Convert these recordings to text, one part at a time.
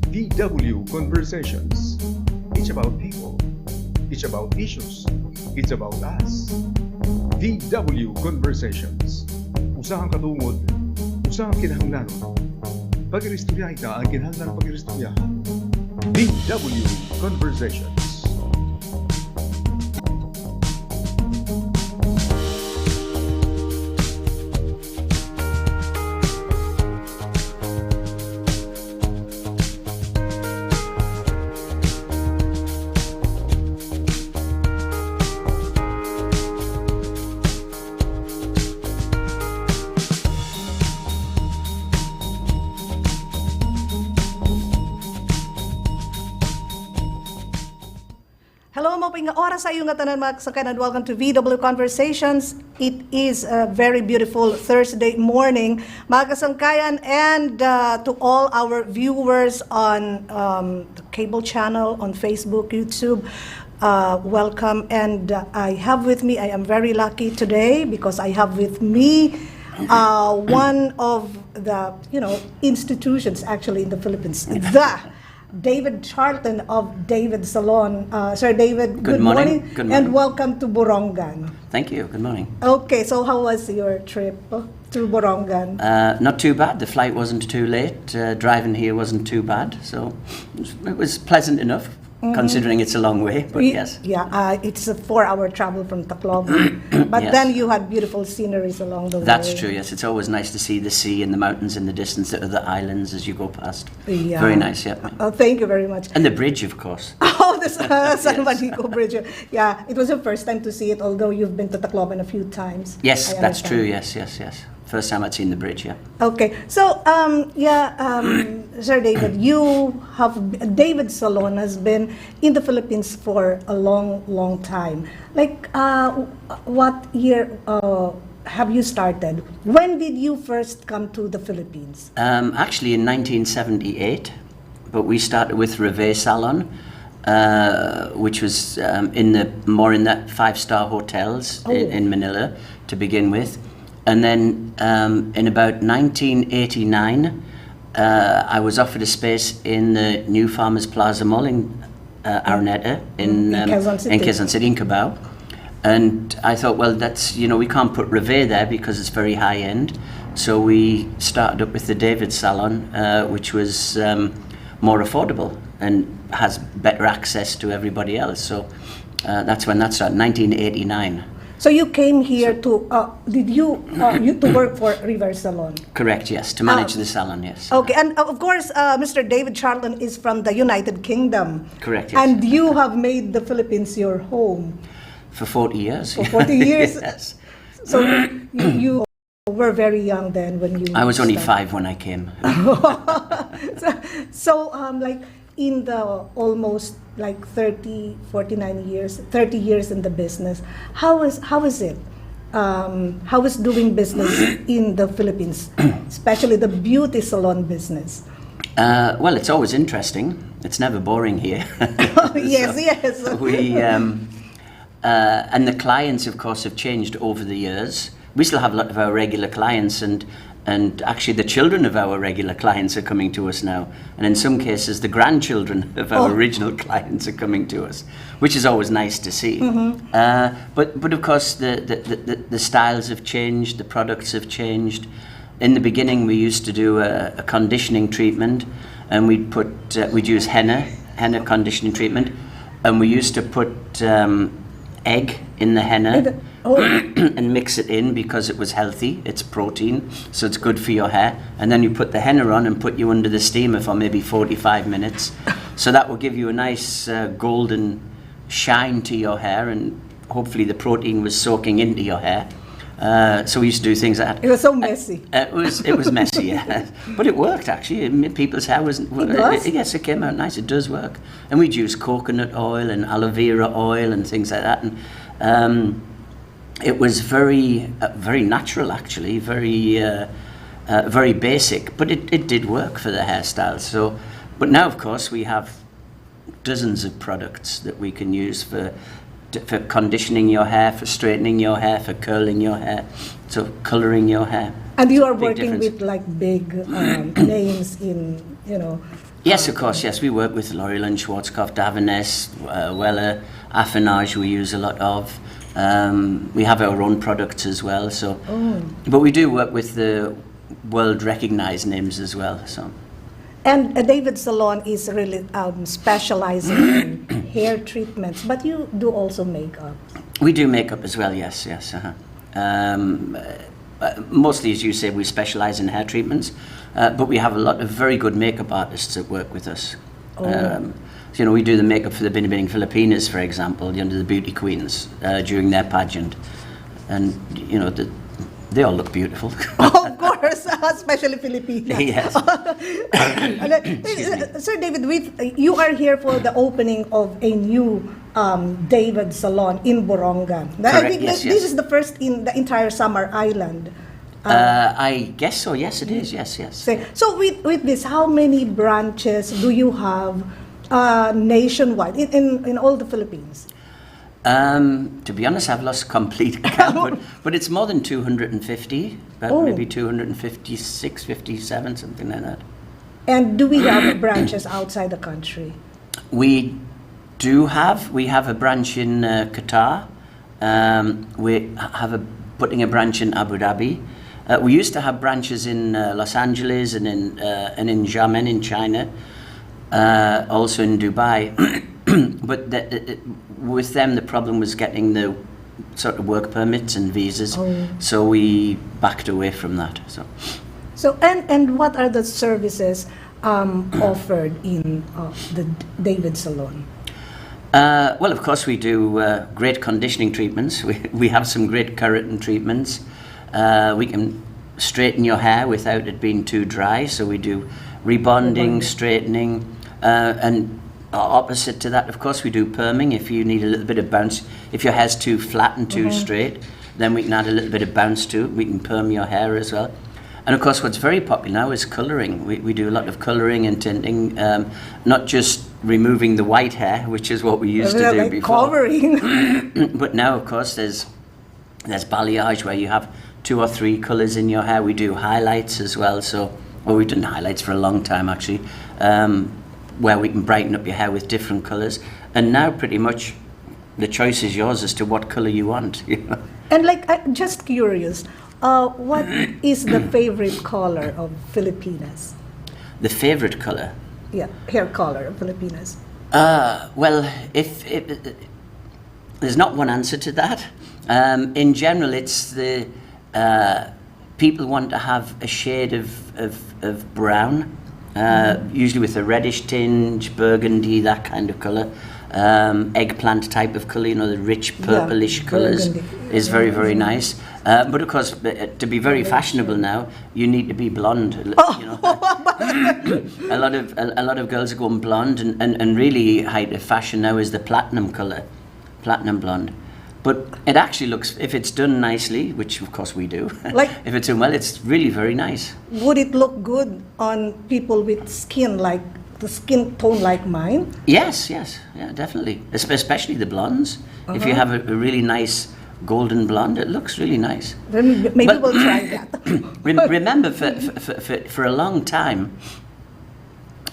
VW Conversations. It's about people. It's about issues. It's about us. VW Conversations. Usahang katungod, usahang kinahanglanon. Pag-iristorya ita ang kinahanglan pag-iristoryahan. VW Conversations. Hello, maping oras sa iyo nga tanan mga kasangkayan, and welcome to VW Conversations. It is a very beautiful Thursday morning, mga kasangkayan, and to all our viewers on the cable channel, on Facebook, YouTube, welcome. And I have with me, I am very lucky today because I have with me one of the institutions actually in the Philippines, the David Charlton of David Salon. Sir David, good morning. Good morning. And welcome to Borongan. Thank you. Good morning. Okay, so how was your trip to Borongan? Not too bad. The flight wasn't too late. Driving here wasn't too bad. So it was pleasant enough, considering it's a long way. But yes. Yeah, it's a 4-hour travel from Tacloban. But Yes. then you had beautiful sceneries along the way. That's true, yes. It's always nice to see the sea and the mountains in the distance, the other islands as you go past. Yeah. Very nice, yeah. Thank you very much. And the bridge, of course. Oh, the San Juanico Bridge. Yeah, it was your first time to see it, although you've been to Tacloban a few times. Yes, I that's understand. true, yes. First time I'd seen the bridge, yeah. Okay, so Sir David, David Salon has been in the Philippines for a long time. Like, what year have you started? When did you first come to the Philippines? Actually in 1978, but we started with Reve Salon, which was in the 5-star hotels in Manila to begin with. And then in about 1989, I was offered a space in the New Farmers Plaza Mall in Araneta in Quezon City, in Cabao. And I thought, well, that's, we can't put Reve there because it's very high end. So we started up with the David Salon, which was more affordable and has better access to everybody else. So that's when that started, 1989. So you came here to to work for River Salon? Correct, yes, to manage the salon, yes. Okay, and of course, Mr. David Charlton is from the United Kingdom. Correct, yes. And you have made the Philippines your home. For 40 years. For 40 years? Yes. So you were very young then when you I was only started. 5 when I came. So like in the almost like 30 years in the business, how is it? How is doing business in the Philippines, especially the beauty salon business? Well, it's always interesting. It's never boring here. Yes. We and the clients, of course, have changed over the years. We still have a lot of our regular clients, and actually the children of our regular clients are coming to us now. And in some cases, the grandchildren of our original clients are coming to us, which is always nice to see. But of course, the styles have changed, the products have changed. In the beginning, we used to do a conditioning treatment, and we'd use henna conditioning treatment, and we used to put egg in the henna and mix it in because it was healthy, it's protein, so it's good for your hair. And then you put the henna on and put you under the steamer for maybe 45 minutes. So that will give you a nice golden shine to your hair, and hopefully the protein was soaking into your hair. So we used to do things like that. It was so messy. It was messy, yeah. But it worked, actually. People's hair wasn't... Yes, it came out nice. It does work. And we'd use coconut oil and aloe vera oil and things like that. And it was very natural, actually. Very basic. But it did work for the hairstyles. So, but now, of course, we have dozens of products that we can use for conditioning your hair, for straightening your hair, for curling your hair, so colouring your hair. And you are working with like big names in Yes, of course, yes. We work with L'Oreal and Schwarzkopf, Davines, Weller, Affinage we use a lot of. We have our own products as well, so. But we do work with the world-recognized names as well, so. And David Salon is really specializing in hair treatments, but you do also makeup. We do makeup as well, yes, yes. Mostly, as you say, we specialize in hair treatments, but we have a lot of very good makeup artists that work with us. So, you know, we do the makeup for the Binibining Filipinas, for example, the beauty queens during their pageant, and you know, they all look beautiful. Of course, especially Filipinas. Yes. Sir David, you are here for the opening of a new David Salon in Borongan. I Correct, think yes, this yes. is the first in the entire Samar Island. I guess so. Yes, it is. Yes, yes. So with this, how many branches do you have nationwide in all the Philippines? To be honest, I've lost complete count, but it's more than 250, about maybe 256, 57, something like that. And do we have branches outside the country? We have a branch in Qatar. We have putting a branch in Abu Dhabi. We used to have branches in Los Angeles and in Xiamen in China, also in Dubai. But with them, the problem was getting the sort of work permits and visas, so we backed away from that. So and what are the services offered in the David Salon? Well, of course, we do great conditioning treatments. We have some great keratin treatments. We can straighten your hair without it being too dry, so we do rebonding, straightening, and opposite to that, of course, we do perming. If you need a little bit of bounce, if your hair's too flat and too straight, then we can add a little bit of bounce to it. We can perm your hair as well. And of course, what's very popular now is colouring. We do a lot of colouring and tinting, not just removing the white hair, which is what we used to do before. Covering. But now, of course, there's balayage where you have 2 or 3 colours in your hair. We do highlights as well. We've done highlights for a long time, actually. Where we can brighten up your hair with different colours. And now pretty much the choice is yours as to what colour you want. You know? And just curious, what is the favorite color of Filipinas? The favourite colour? Yeah, hair color of Filipinas. Well, there's not one answer to that. In general, it's the people want to have a shade of brown. Usually with a reddish tinge, burgundy, that kind of colour. Eggplant type of colour, you know, the rich purplish colours is very, very nice. But of course, to be very fashionable now, you need to be blonde. You know. a lot of girls are going blonde, and really height of fashion now is the platinum colour, platinum blonde. But it actually looks, if it's done nicely, which of course we do, if it's done well, it's really very nice. Would it look good on people with skin like the skin tone like mine? Yes, yeah, definitely. Especially the blondes. If you have a really nice golden blonde, it looks really nice. Then maybe we'll try that. Remember, for a long time,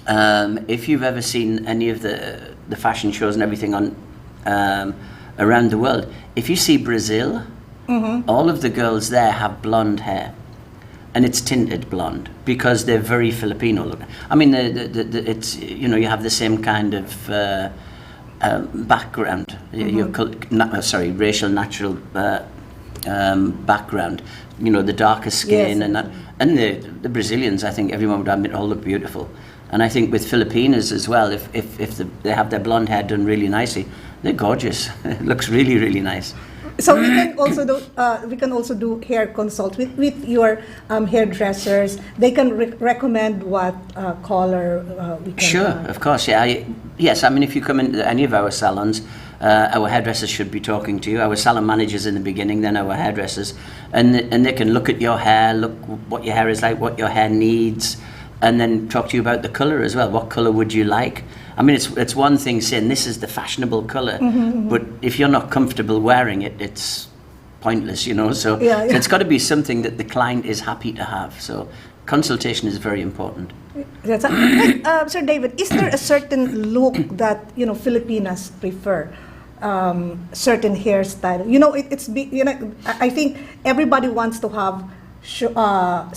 if you've ever seen any of the fashion shows and everything on around the world, if you see Brazil, all of the girls there have blonde hair, and it's tinted blonde because they're very Filipino looking. I mean, it's, you know, you have the same kind of background, racial natural background. You know, the darker skin, yes. and the Brazilians, I think everyone would admit, all look beautiful. And I think with Filipinas as well, if they have their blonde hair done really nicely, they're gorgeous. It looks really, really nice. So we can also do hair consult with your hairdressers. They can recommend what color we can. Sure, of course. Yeah, yes. I mean, if you come into any of our salons, our hairdressers should be talking to you. Our salon managers in the beginning, then our hairdressers, and they can look at your hair, look what your hair is like, what your hair needs, and then talk to you about the color as well. What color would you like? I mean, it's one thing saying this is the fashionable color, but if you're not comfortable wearing it, it's pointless, you know. So it's got to be something that the client is happy to have. So consultation is very important. That's Sir David, is there a certain look that Filipinas prefer? Certain hairstyle. I think everybody wants to have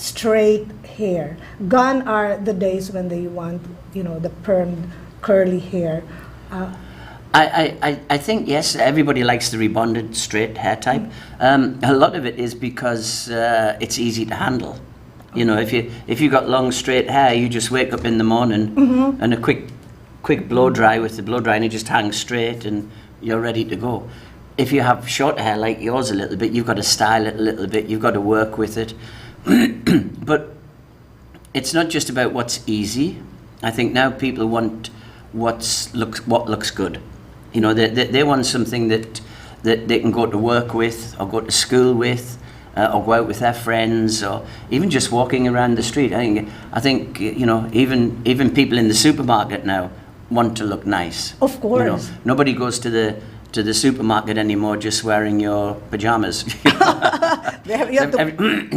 straight hair. Gone are the days when they want the permed curly hair. I think yes, everybody likes the rebonded straight hair type. A lot of it is because it's easy to handle. If you got long straight hair, you just wake up in the morning and a quick blow dry with the blow dry, and it just hangs straight and you're ready to go. If you have short hair like yours a little bit, you've got to style it a little bit. You've got to work with it. But it's not just about what's easy. I think now people want what looks good. They want something that they can go to work with, or go to school with, or go out with their friends, or even just walking around the street. I think even people in the supermarket now want to look nice. Of course. Nobody goes to the supermarket anymore just wearing your pajamas. You've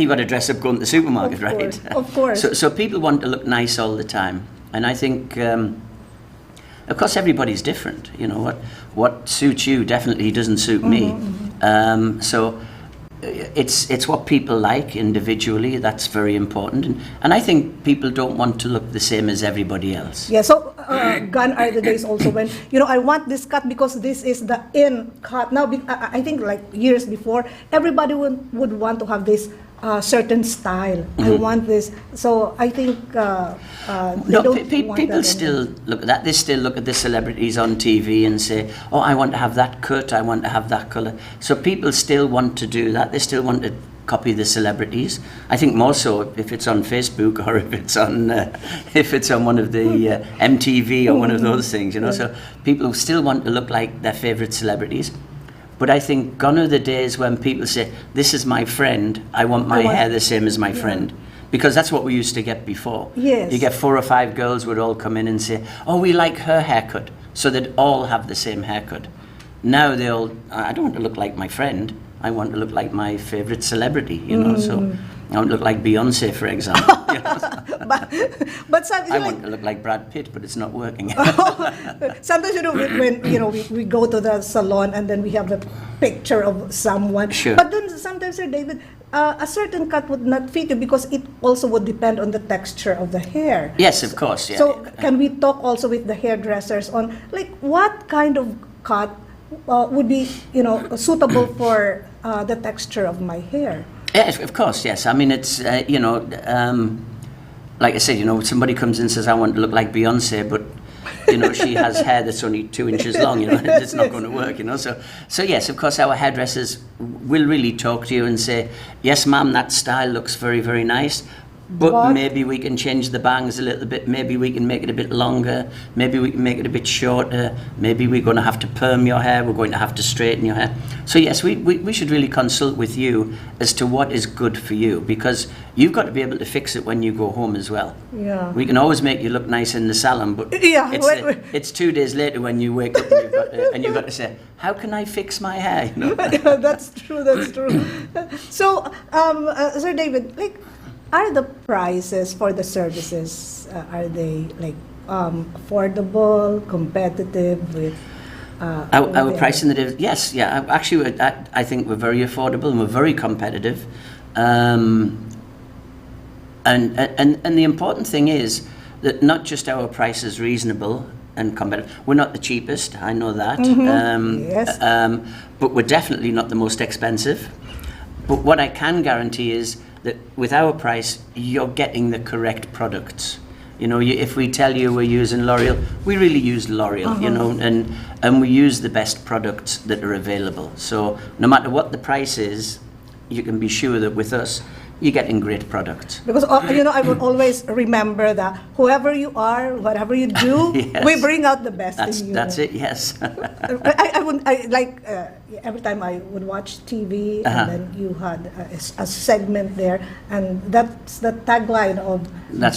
got to dress up going to the supermarket, right? Of course. So people want to look nice all the time, and I think. Of course, everybody's different. What suits you definitely doesn't suit me. So it's what people like individually. That's very important, and I think people don't want to look the same as everybody else. Yeah. So gone are the days also when I want this cut because this is the in cut. Now I think like years before, everybody would want to have this certain style. I want this. So I think people still look at that. They still look at the celebrities on TV and say, "Oh, I want to have that cut. I want to have that color." So people still want to do that. They still want to copy the celebrities. I think more so if it's on Facebook or if it's on one of the MTV or one of those things. So people still want to look like their favorite celebrities. But I think gone are the days when people say, "This is my friend. I want my hair the same as my friend." Because that's what we used to get before. Yes. You get 4 or 5 girls would all come in and say, "Oh, we like her haircut." So they'd all have the same haircut. Now I don't want to look like my friend. I want to look like my favorite celebrity, So I want to look like Beyonce, for example. But sometimes I want to look like Brad Pitt, but it's not working. Sometimes when we go to the salon and then we have a picture of someone. Sure. But then sometimes, Sir David, a certain cut would not fit you because it also would depend on the texture of the hair. Yes, of course. Yeah. So can we talk also with the hairdressers on what kind of cut would be suitable for the texture of my hair? Yeah, of course, yes. I mean, it's like I said, somebody comes in and says, "I want to look like Beyonce," but she has hair that's only 2 inches long. It's not going to work. So yes, of course, our hairdressers will really talk to you and say, "Yes, ma'am, that style looks very, very nice. But maybe we can change the bangs a little bit. Maybe we can make it a bit longer. Maybe we can make it a bit shorter. Maybe we're going to have to perm your hair. We're going to have to straighten your hair." So yes, we should really consult with you as to what is good for you, because you've got to be able to fix it when you go home as well. Yeah. We can always make you look nice in the salon, but it's 2 days later when you wake up and you've got to say, "How can I fix my hair?" Yeah, that's true. So, Sir David, are the prices for the services, are they affordable, competitive with our pricing? Yes, yeah. Actually, I think we're very affordable and we're very competitive. And the important thing is that not just our price is reasonable and competitive. We're not the cheapest, I know that. Yes. But we're definitely not the most expensive. But what I can guarantee is that with our price, you're getting the correct products. If we tell you we're using L'Oreal, we really use L'Oreal, and we use the best products that are available. So no matter what the price is, you can be sure that with us, you're getting great products. Because I would always remember that whoever you are, whatever you do, yes. We bring out the best in you. That's it. Yes. Every time I would watch TV, and then you had a segment there, and that's the tagline of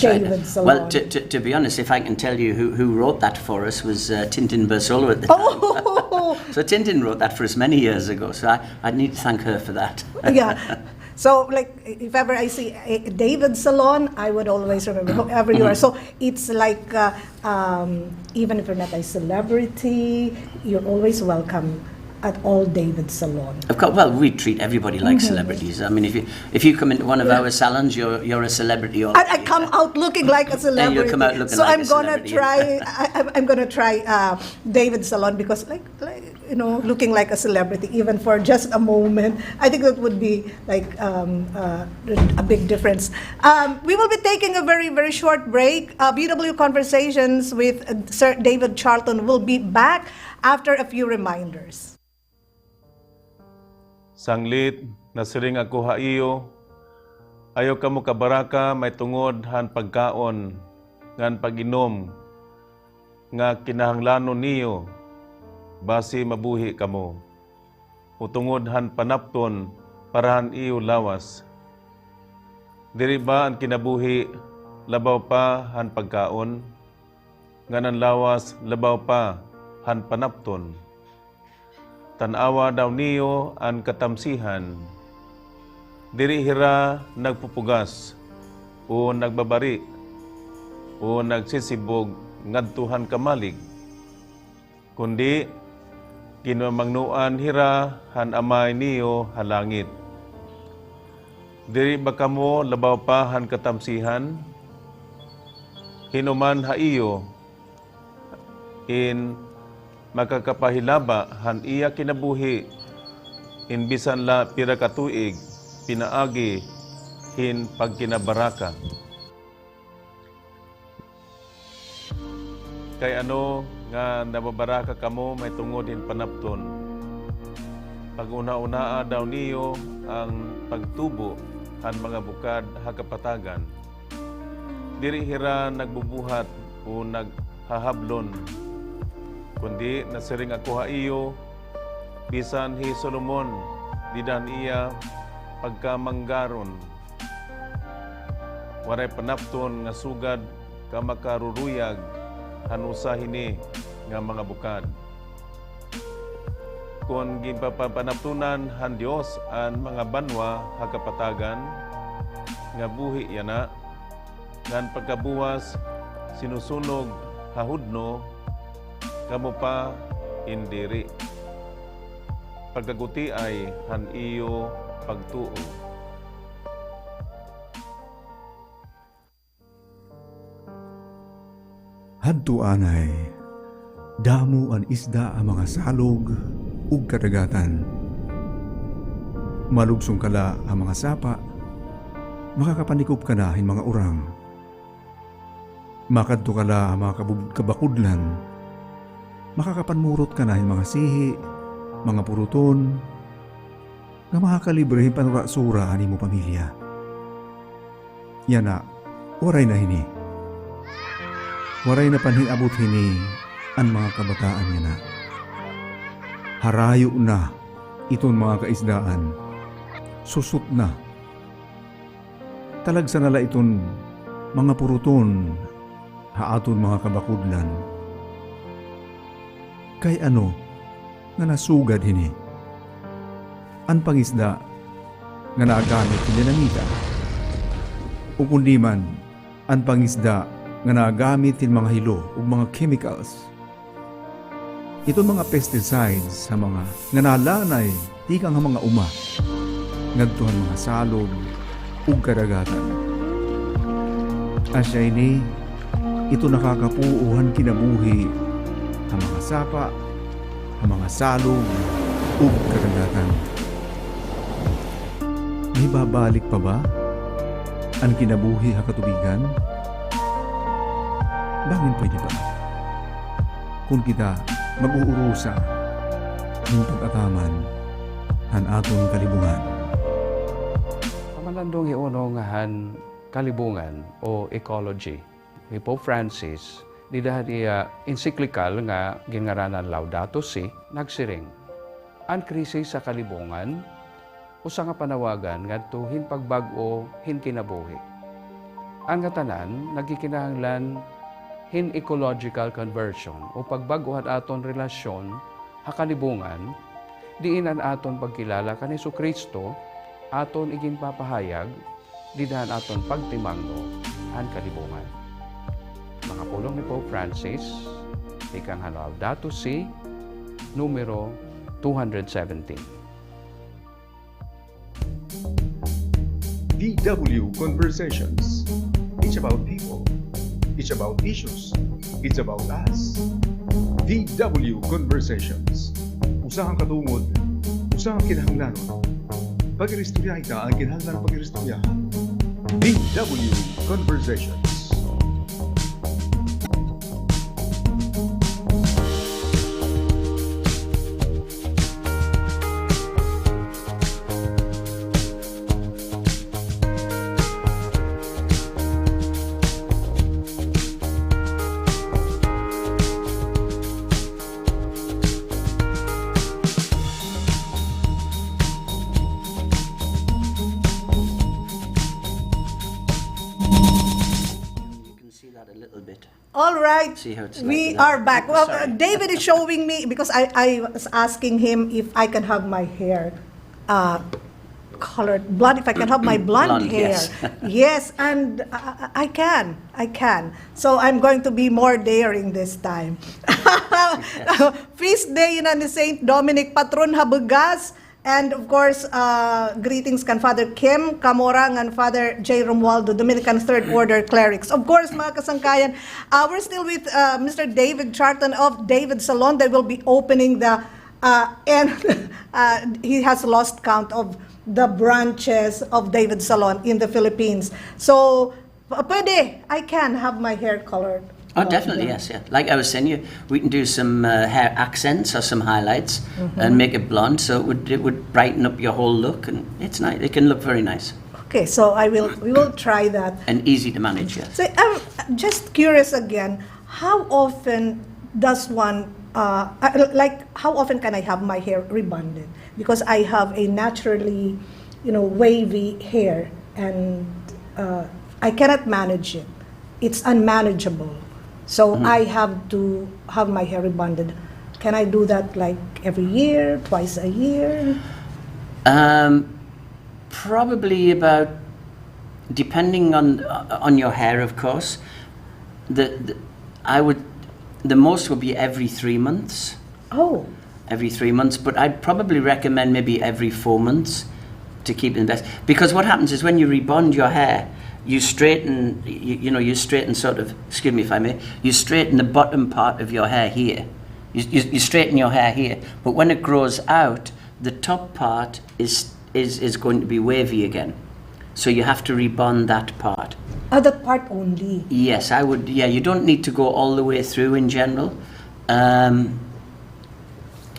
David Salon. Well, to be honest, if I can tell you who wrote that for us was Tintin Bersolo at the time. Oh. So Tintin wrote that for us many years ago. So I need to thank her for that. Yeah. So, like, if ever I see David Salon, I would always remember whoever you are. So, it's like, even if you're not a celebrity, you're always welcome at all David Salon. Of course, well, we treat everybody like celebrities. I mean, if you come into one of our salons, you're a celebrity already. I come out looking like a celebrity. And you come out looking so like I'm a gonna celebrity. try. I'm gonna try David Salon because, like looking like a celebrity, even for just a moment. I think that would be like a big difference. We will be taking a very, very short break. BW Conversations with Sir David Charlton will be back after a few reminders. Sanglit, nasiring ako haiyo, ayaw ka mo kabaraka, may tungod han pagkaon, ngan pag-inom, nga kinahanglanon niyo, basi mabuhi kamo. Utungod han panapton, parahan iyo lawas. Diri ba ang kinabuhi, labaw pa han pagkaon, nganan lawas, labaw pa han panapton. Tanawa daw niyo ang katamsihan, diri hira nagpupugas, o nagbabari, o nagsisibog ngadtuhan kamalig, kundi kinamangnuan hira han amay niyo halangit. Diri ba kamo labaw pa han katamsihan, hinuman haiyo, in makakapahilaba han iya kinabuhi, in bisan la pira katuig, pinaagi, hin pagkinabaraka. Kay ano nga nababaraka kamo may tungod hin panapton. Pag-una-unaa daw niyo ang pagtubo han mga bukad hakapatagan. Diri hira nagbubuhat o naghahablon, kundi nasiring ako haiyo, bisan hi Solomon, didan iya pagkamanggaron. Waray panapton nga sugad ka makaruruyag, hanusa hini nga mga bukad. Kung gipapanaptunan han Dios ang mga banwa hakapatagan, nga buhi yana, ngan pagkabuwas sinusunog hahudno, kamo pa indiri. Pagkaguti ay han iyo pagtuo. Hadtuan ay damo ang isda ang mga salog ug kadagatan. Malugsong kala ang mga sapa, makakapanikop ka na hin mga urang. Makadto kala ang mga kabakudlan, makakapanmurot ka na hin mga sihi, mga puruton, nga makakalibre hin panurasura ani mo pamilya. Yana, waray na hini. Waray na panhin abot hini ang mga kabataan niya na. Harayo na iton mga kaisdaan. Susot na. Talagsa nala iton mga puruton haaton mga kabakudlan. Kay ano nga nasugad hini? Ang pangisda nga naagamit hinanangita. O kundi man, ang pangisda nga naagamit hin mga hilo o mga chemicals. Itong mga pesticides sa mga nga nalanay di kang mga uma, ngadtuhan mga salog ug kadagatan. Asya ini, ito nakakapuuhan kinabuhi ang mga sapa, ang mga salog ug kadagatan. May babalik pa ba ang kinabuhi hakatubigan? Bangin pwede ba? Kung kita mag-uurusa ng pag-ataman ang atong kalibungan. Pamalandong iuno nga han kalibungan o ecology ni Pope Francis, di dahil iya encyclical nga gingaranan Laudato Si, nagsiring. Ang krisis sa kalibungan, usa nga panawagan ngadto hin pagbag-o hin kinabuhi. Ang katanan nagkikinahanglan hin ecological conversion o pagbaguhan aton relasyon hakalibungan, diin an aton pagkilala kan Jesu Kristo aton igin papahayag, didahan aton pagtimangno, han kalibungan. Mga pulong ni Pope Francis, ikang Laudato Si, numero 217. DW Conversations. It's about people. It's about issues. It's about us. DW Conversations. Usahang katungod, usahang kinahanglanon. Pag-iristorya ita ang kinahanglan pag-iristoryahan. DW Conversations. All right, See how it's we like are that. back. Well, Sorry. David is showing me, because I was asking him if I can have my hair colored blonde, if I can have my blonde Blonde, hair. yes. Yes, and I can. So I'm going to be more daring this time. Feast day na ni Saint Dominic, Patron Habugas. And of course, greetings kan Father Kim Camorang and Father J. Romualdo, Dominican Third Order Clerics. Of course, mga kasangkayan, we're still with Mr. David Charlton of David Salon. They will be opening the, and he has lost count of the branches of David Salon in the Philippines. So, pwede, I can have my hair colored. Oh, definitely, yes, yeah. Like I was saying, we can do some hair accents or some highlights and make it blonde, so it would brighten up your whole look, and it's nice. It can look very nice Okay, so we will try that. and easy to manage. Yeah. So I'm just curious again, how often does one, how often can I have my hair rebonded? Because I have a naturally, wavy hair, and I cannot manage it. It's unmanageable. So I have to have my hair rebonded. Can I do that like every year, twice a year? Probably about, depending on your hair, of course. The most would be every 3 months. Oh, Every 3 months, but I'd probably recommend maybe every 4 months to keep it best. Because what happens is when you rebond your hair, you straighten, you straighten sort of, excuse me if I may, you straighten the bottom part of your hair here. You straighten your hair here, but when it grows out, the top part is going to be wavy again. So you have to rebond that part. that part only. Yes, I would. Yeah, you don't need to go all the way through in general.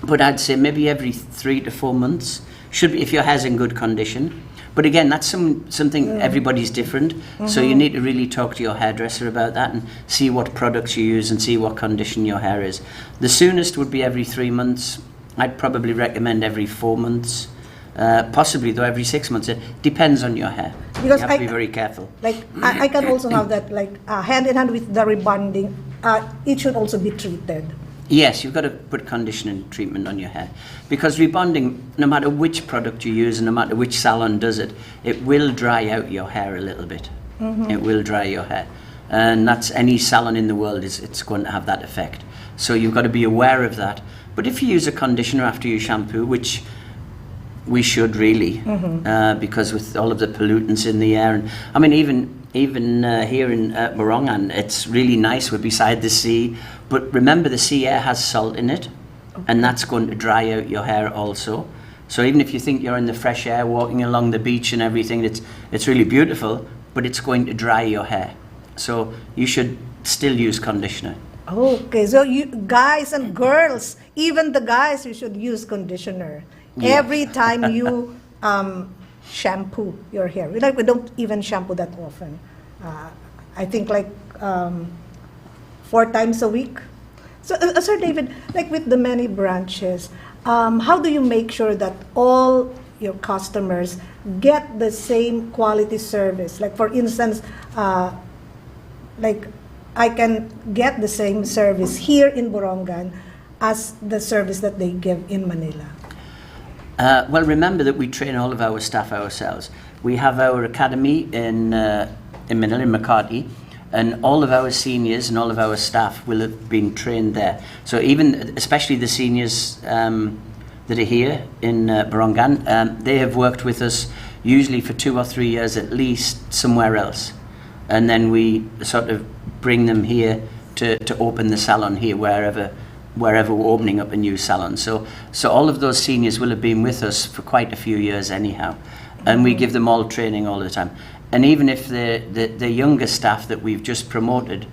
But I'd say maybe every 3 to 4 months should be, if your hair's in good condition. But again, that's something everybody's different. So you need to really talk to your hairdresser about that and see what products you use and see what condition your hair is. The soonest would be every 3 months. I'd probably recommend every 4 months. Possibly though every 6 months. It depends on your hair. Because you have to be very careful. Like I can also have that, like hand in hand with the rebonding. It should also be treated. Yes, you've got to put conditioning treatment on your hair. Because rebonding, no matter which product you use and no matter which salon does it, it will dry out your hair a little bit. It will dry your hair. And that's any salon in the world, it's going to have that effect. So you've got to be aware of that. But if you use a conditioner after you shampoo, which we should really, because with all of the pollutants in the air, and I mean even here in Morongan, it's really nice. We're beside the sea, but remember the sea air has salt in it, and that's going to dry out your hair also. So even if you think you're in the fresh air, walking along the beach and everything, it's really beautiful, but it's going to dry your hair. So you should still use conditioner. Okay, so you guys and girls, even the guys, you should use conditioner every time you shampoo your hair. We don't even shampoo that often. I think like 4 times a week. So, Sir David, like with the many branches, how do you make sure that all your customers get the same quality service? Like for instance, like I can get the same service here in Borongan as the service that they give in Manila. Well, remember that we train all of our staff ourselves. We have our academy in Manila, in Makati, and all of our seniors and all of our staff will have been trained there. So even, especially the seniors that are here in Borongan, they have worked with us usually for 2 or 3 years at least somewhere else. And then we sort of bring them here to open the salon here wherever we're opening up a new salon. So all of those seniors will have been with us for quite a few years anyhow. And we give them all training all the time. And even if the younger staff that we've just promoted,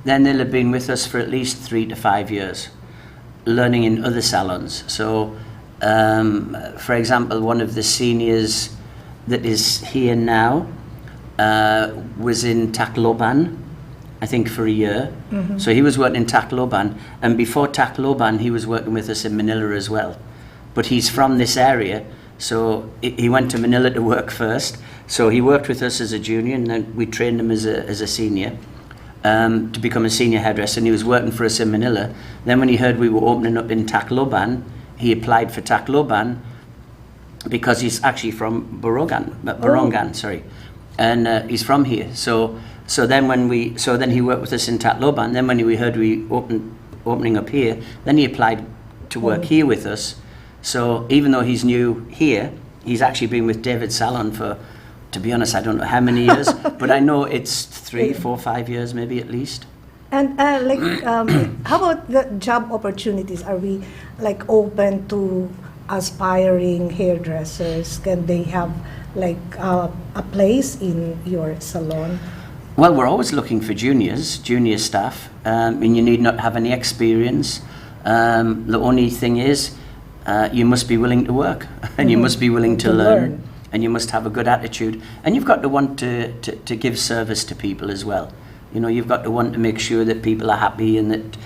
then they'll have been with us for at least 3 to 5 years, learning in other salons. So, for example, one of the seniors that is here now was in Tacloban, I think for a year. So he was working in Tacloban, and before Tacloban he was working with us in Manila as well. But he's from this area, so he went to Manila to work first. So he worked with us as a junior, and then we trained him as a senior to become a senior hairdresser, and he was working for us in Manila. Then when he heard we were opening up in Tacloban, he applied for Tacloban because he's actually from Borongan, sorry. And he's from here. So then he worked with us in Tacloban. Then when we heard we opening up here, then he applied to work here with us. So even though he's new here, he's actually been with David Salon for, to be honest, I don't know how many years, but I know it's 3, 4, 5 years maybe at least. And how about the job opportunities? Are we like open to aspiring hairdressers? Can they have like a place in your salon? Well, we're always looking for junior staff, and you need not have any experience. The only thing is, you must be willing to work, and you must be willing to learn, and you must have a good attitude, and you've got to want to give service to people as well. You know, you've got to want to make sure that people are happy, and that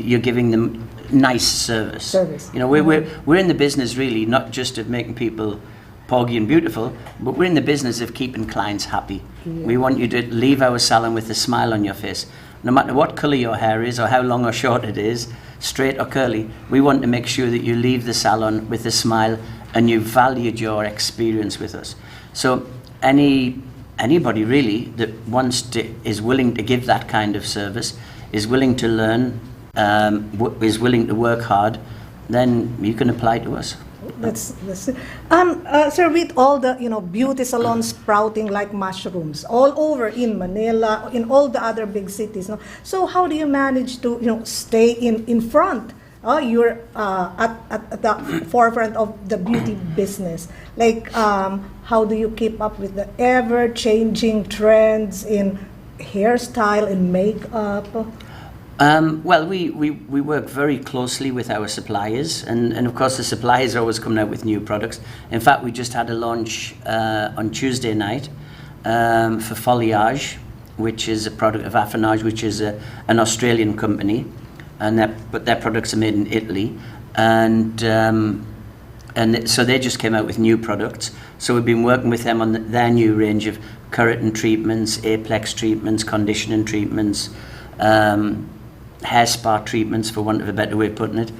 you're giving them nice service. You know, we're in the business really not just of making people poggy and beautiful, but we're in the business of keeping clients happy. Yeah. We want you to leave our salon with a smile on your face. No matter what colour your hair is or how long or short it is, straight or curly, we want to make sure that you leave the salon with a smile and you valued your experience with us. So anybody really that is willing to give that kind of service, is willing to learn, is willing to work hard, then you can apply to us. That's sir, with all the beauty salons sprouting like mushrooms all over in Manila, in all the other big cities, no? So how do you manage to stay in front? You're at the forefront of the beauty business. Like how do you keep up with the ever-changing trends in hairstyle and makeup? Well, we work very closely with our suppliers, and of course the suppliers are always coming out with new products. In fact, we just had a launch on Tuesday night for Foliage, which is a product of Affinage, which is an Australian company, but their products are made in Italy, and so they just came out with new products. So we've been working with them on their new range of keratin treatments, Aplex treatments, conditioning treatments, hair spa treatments, for want of a better way of putting it.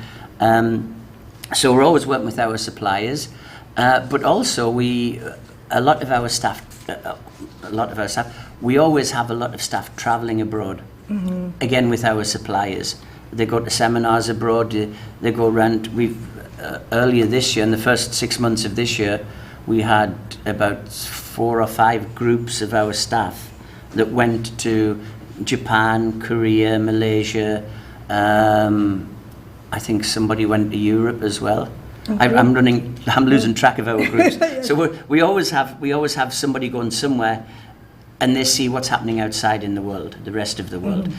So we're always working with our suppliers, but also a lot of our staff, we always have a lot of staff traveling abroad, again with our suppliers. They go to seminars abroad, they go around. Earlier this year, in the first 6 months of this year, we had about 4 or 5 groups of our staff that went to Japan, Korea, Malaysia. I think somebody went to Europe as well. Okay. I'm losing track of our groups. So we always have somebody going somewhere, and they see what's happening outside in the world, the rest of the world.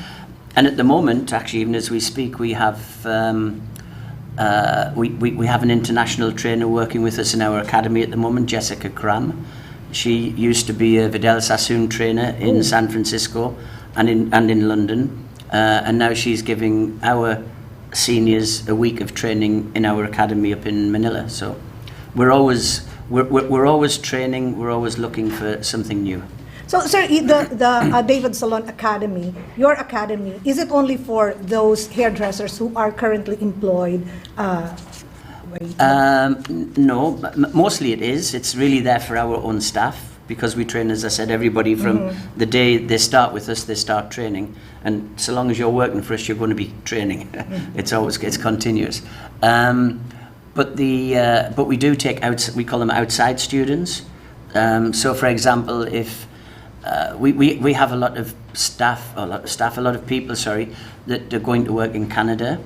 And at the moment, actually, even as we speak, we have we have an international trainer working with us in our academy at the moment, Jessica Cram. She used to be a Vidal Sassoon trainer in San Francisco and in London, and now she's giving our seniors a week of training in our academy up in Manila. So we're always training. We're always looking for something new. So, sir, the David Salon Academy, your academy, is it only for those hairdressers who are currently employed? No, mostly it is. It's really there for our own staff because we train, as I said, everybody from the day they start with us, they start training. And so long as you're working for us, you're going to be training. It's continuous. But we do take we call them outside students. So, for example, if we have a lot of people, that are going to work in Canada,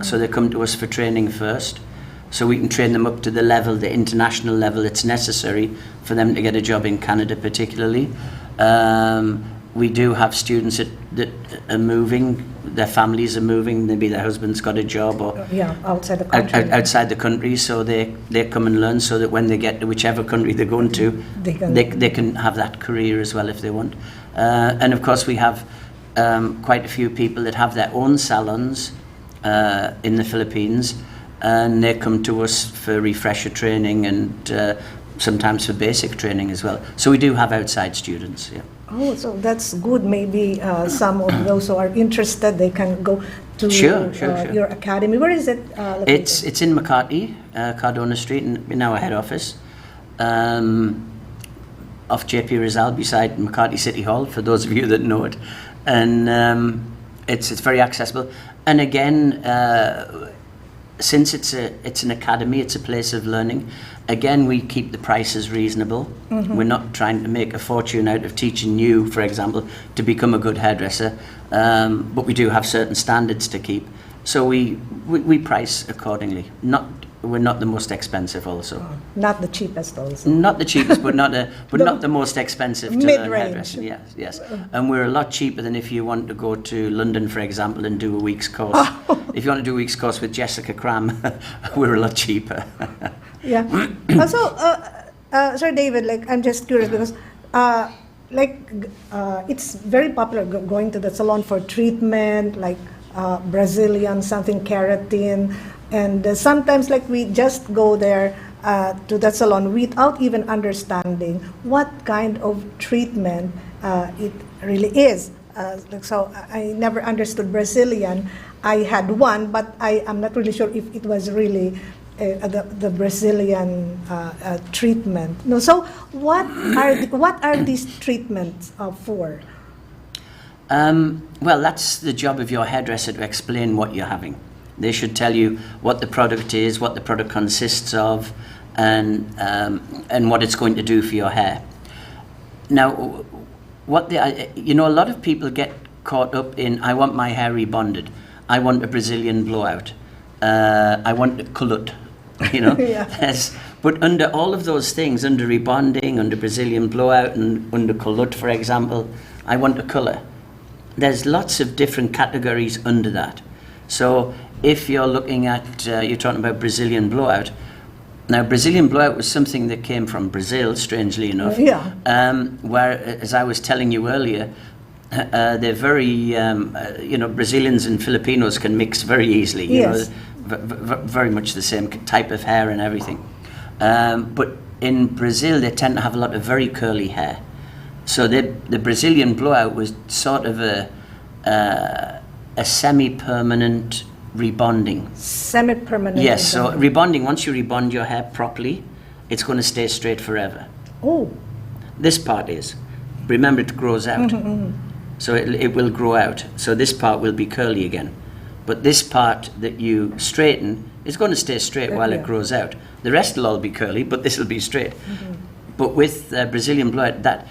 so they come to us for training first, so we can train them up to the international level that's necessary for them to get a job in Canada, particularly. We do have students that are moving, their families are moving, maybe their husband's got a job or outside the country. Outside the country, so they come and learn so that when they get to whichever country they're going to, they can have that career as well if they want. And of course we have quite a few people that have their own salons in the Philippines, and they come to us for refresher training and sometimes for basic training as well. So we do have outside students, yeah. Oh, so that's good. Maybe some of those who are interested, they can go to Sure. your academy. Where is it located? It's in Makati, Cardona Street, in our head office, off JP Rizal, beside Makati City Hall, for those of you that know it. And it's very accessible. And again, since it's an academy, it's a place of learning. Again, we keep the prices reasonable. We're not trying to make a fortune out of teaching you, for example, to become a good hairdresser. But we do have certain standards to keep. So we price accordingly. We're not the most expensive also. Not the cheapest also. Not the cheapest, but not the most expensive to learn Mid-range. hairdressing. Yes. And we're a lot cheaper than if you want to go to London, for example, and do a week's course. If you want to do a week's course with Jessica Cram, we're a lot cheaper. Yeah. Also, Sir David, I'm just curious because, it's very popular going to the salon for treatment, Brazilian, something keratin, and sometimes we just go there to that salon without even understanding what kind of treatment it really is. So I never understood Brazilian. I had one, but I am not really sure if it was really the Brazilian treatment. No. So what are these treatments for? Well, that's the job of your hairdresser to explain what you're having. They should tell you what the product is, what the product consists of, and what it's going to do for your hair. Now, a lot of people get caught up in, I want my hair rebonded, I want a Brazilian blowout, I want it coloured, Yeah. But under all of those things, under rebonding, under Brazilian blowout, and under coloured, for example, I want a colour. There's lots of different categories under that. So if you're looking at, you're talking about Brazilian blowout. Now, Brazilian blowout was something that came from Brazil, strangely enough. Yeah. Where, as I was telling you earlier, they're very, Brazilians and Filipinos can mix very easily. Yes. Very much the same type of hair and everything. But in Brazil, they tend to have a lot of very curly hair. So the Brazilian blowout was sort of a semi-permanent rebonding. Semi-permanent. Yes, so rebonding, once you rebond your hair properly, it's going to stay straight forever. Oh. This part is. Remember, it grows out. So it will grow out. So this part will be curly again. But this part that you straighten is going to stay straight while it grows out. The rest will all be curly, but this will be straight. But with Brazilian blowout, that,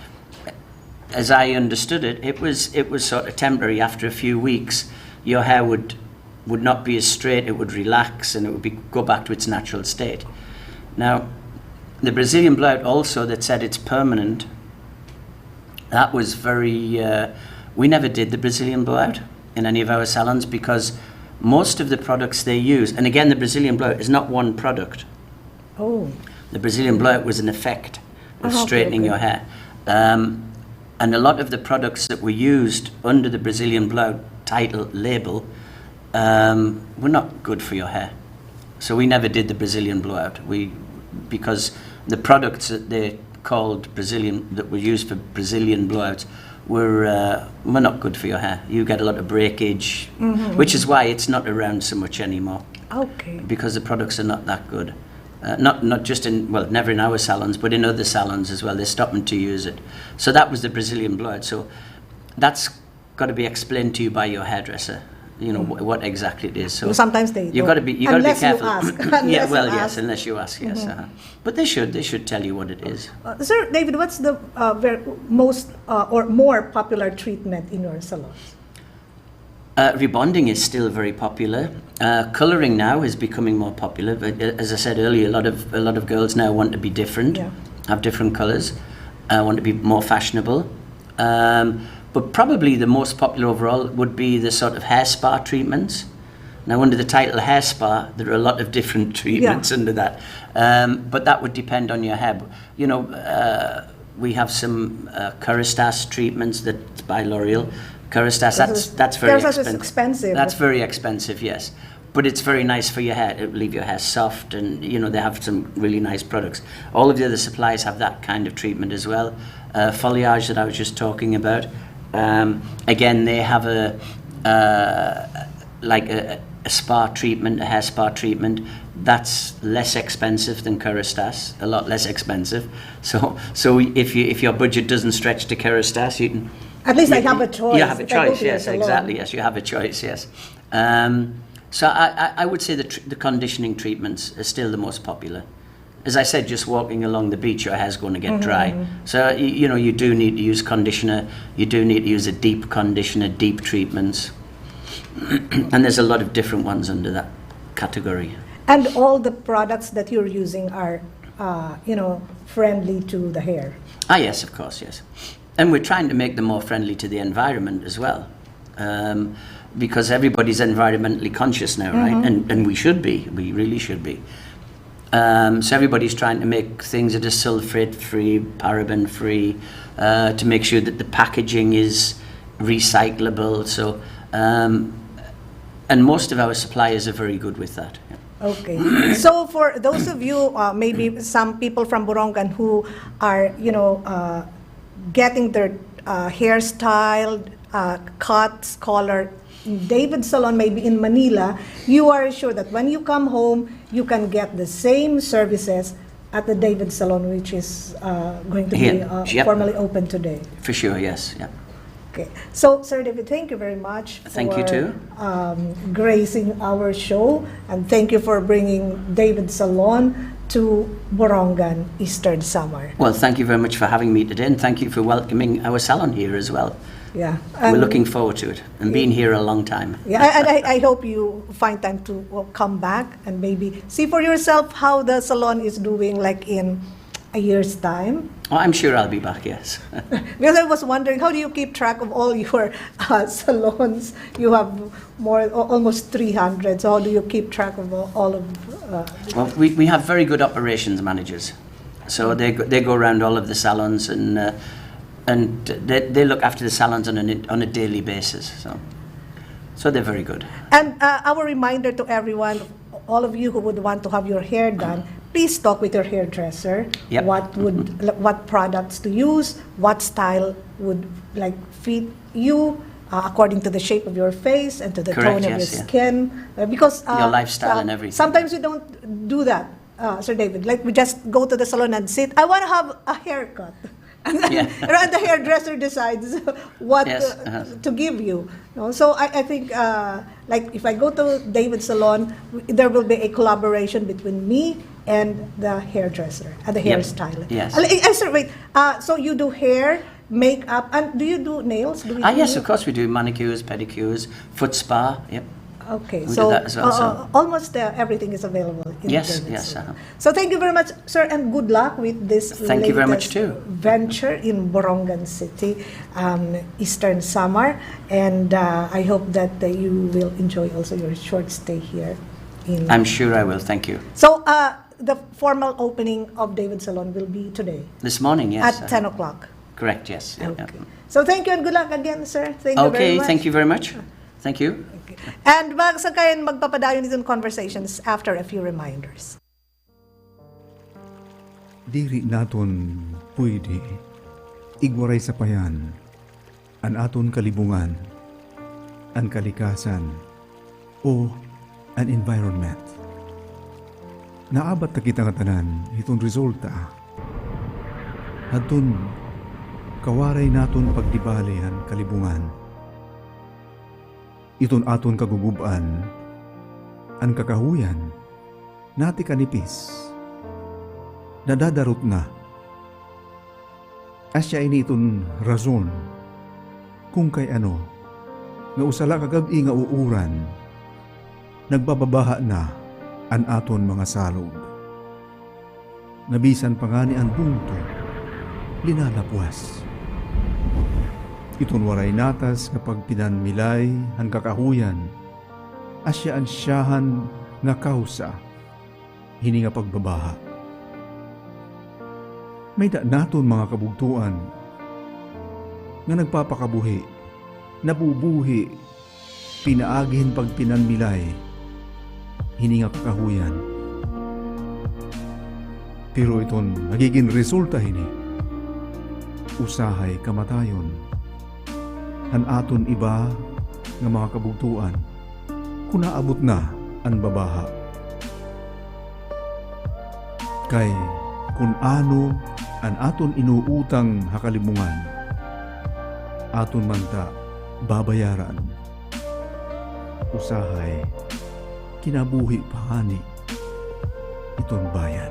as I understood it, it was sort of temporary. After a few weeks, your hair would not be as straight, it would relax, and it would go back to its natural state. Now, the Brazilian blowout also that said it's permanent, that was very... we never did the Brazilian blowout in any of our salons because most of the products they use, and again, the Brazilian blowout is not one product. Oh. The Brazilian blowout was an effect of straightening your hair. And a lot of the products that were used under the Brazilian blowout title label were not good for your hair. So we never did the Brazilian blowout. Because the products that they called Brazilian, that were used for Brazilian blowouts, were not good for your hair. You get a lot of breakage, which is why it's not around so much anymore. Okay. Because the products are not that good. Not just in, well, never in our salons, but in other salons as well. They're stopping to use it. So that was the Brazilian blowout. So that's got to be explained to you by your hairdresser. You know what exactly it is. So Sometimes they you've got to be unless careful. You ask. Yeah, Unless well, you yes, ask. unless you ask, yes. But they should tell you what it is. Sir David, what's the most or more popular treatment in your salons? Rebonding is still very popular. Colouring now is becoming more popular. But as I said earlier, a lot of girls now want to be different, have different colours, want to be more fashionable. But probably the most popular overall would be the sort of hair spa treatments. Now, under the title hair spa, there are a lot of different treatments under that. But that would depend on your hair. You know, we have some Kerastase treatments that's by L'Oreal. Kerastase, that's very expensive. Is expensive. That's very expensive, yes. But it's very nice for your hair. It will leave your hair soft, and you know they have some really nice products. All of the other suppliers have that kind of treatment as well. Foliage that I was just talking about. Again, they have a spa treatment, a hair spa treatment. That's less expensive than Kerastase, a lot less expensive. So if your budget doesn't stretch to Kerastase, you can. At least I have a choice. You have a choice, yes, exactly. Yes, you have a choice, yes. So I would say the conditioning treatments are still the most popular. As I said, just walking along the beach, your hair's going to get dry. So, you do need to use conditioner. You do need to use a deep conditioner, deep treatments. And there's a lot of different ones under that category. And all the products that you're using are, friendly to the hair. Ah, yes, of course, yes. And we're trying to make them more friendly to the environment as well. Because everybody's environmentally conscious now, right? And we should be. We really should be. So everybody's trying to make things that are sulfate-free, paraben-free, to make sure that the packaging is recyclable. So, and most of our suppliers are very good with that. Okay. So for those of you, maybe some people from Borongan who are, getting their hairstyle, cuts, color, David Salon, maybe in Manila, you are sure that when you come home, you can get the same services at the David Salon, which is going to be formally open today. For sure, yes. Yeah. Okay. So, Sir David, thank you very much Thank you too. Gracing our show, and thank you for bringing David Salon to Borongan, Eastern Samar. Well, thank you very much for having me today, and thank you for welcoming our salon here as well. Yeah. We're looking forward to it, and being here a long time. Yeah, and I hope you find time to come back and maybe see for yourself how the salon is doing, like in a year's time. Oh, I'm sure I'll be back, yes. Because I was wondering, how do you keep track of all your salons? You have almost 300, so how do you keep track of all of... Well, we have very good operations managers. So they go around all of the salons, and they look after the salons on a daily basis. So they're very good. And our reminder to everyone, all of you who would want to have your hair done, please talk with your hairdresser. Yep. What products to use, what style would fit you according to the shape of your face and to the Correct, tone of yes, your yeah. skin. Because your lifestyle and everything. Sometimes we don't do that, Sir David. Like we just go to the salon and sit. I want to have a haircut. And then and the hairdresser decides what to give you. So I think, like if I go to David's salon, there will be a collaboration between me and the hairdresser and the hairstylist. Yes. Sir, wait. So you do hair, makeup, and do you do nails? Yes, of course we do. Manicures, pedicures, foot spa. Yep. Okay, We so, do that as well, so. Almost everything is available in Yes, David's yes, salon. So thank you very much, sir, and good luck with this Thank you very much, too. venture in Borongan City, Eastern Samar, and I hope that you will enjoy also your short stay here. I'm sure I will. Thank you. So the formal opening of David Salon will be today This morning, yes. at 10 o'clock. Correct, yes. Yeah, Okay. So thank you and good luck again, sir. Thank you very Okay, much. thank you very much. Thank you. Okay. And magsakayan magpapadayon din conversations after a few reminders. Diri naton pwede igwaray sa payan an aton kalibungan, an kalikasan, o an environment. Naabat na kita nga tanan itong resulta. Hadton kawaray naton pagdibali an kalibungan. Iton aton kaguguban, an kakahuyan, nati kanipis, nadadarot na. Asya ini iton rason kung kay ano, nga usala kagabi nga uuran, nagbababaha na an aton mga salog. Nabisan pa nga ni ang bunto, linalapwas. Iton waray natas kapag pinanmilay ang kakahuyan, asya ansyahan nga kausa, hini nga pagbabaha. May da naton mga kabugtuan, nga nagpapakabuhi, nabubuhi, pinaagihin pag pinanmilay, hini nga kakahuyan. Pero iton nagiging resulta hini, usahay kamatayon. Han aton iba nga mga kabugtuan, kung naabot na ang babaha. Kay kung ano ang aton inuutang hakalimungan, aton manta babayaran. Usahay kinabuhi pahani iton bayan.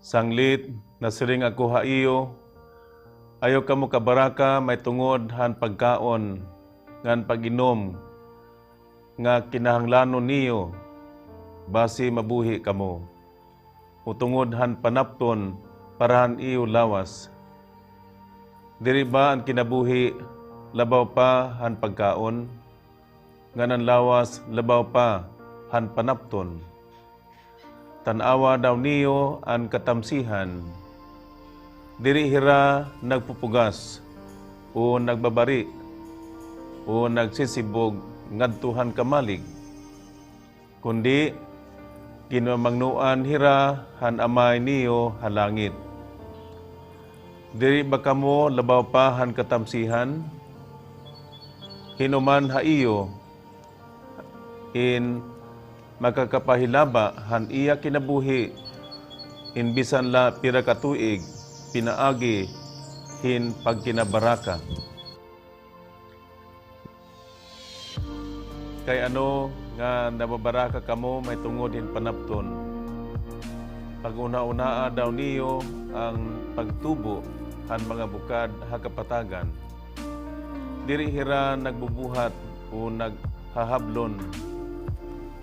Sanglit, nasiring ako haiyo, ayaw kamo kabaraka may tungod han pagkaon, ngan pag-inom, nga kinahanglanon niyo, basi mabuhi kamo. Utungod han panapton, parahan iyo lawas. Diri ba ang kinabuhi, labaw pa han pagkaon, nganan lawas, labaw pa han panapton. Tanawa daw niyo ang katamsihan, diri hira nagpupugas, o nagbabari, o nagsisibog ngadtuhan kamalig, kundi kinamangnuan hira han amay niyo halangit. Diri ba kamo labaw pa han katamsihan? Hinuman haiyo, in makakapahilaba han iya kinabuhi, inbisan la pira katuig, pinaagi, hin pagkinabaraka. Kay ano nga nababaraka kamo may tungod hin panapton. Pag-una-unaa daw niyo ang pagtubo han mga bukad hakapatagan. Diri hira nagbubuhat o naghahablon,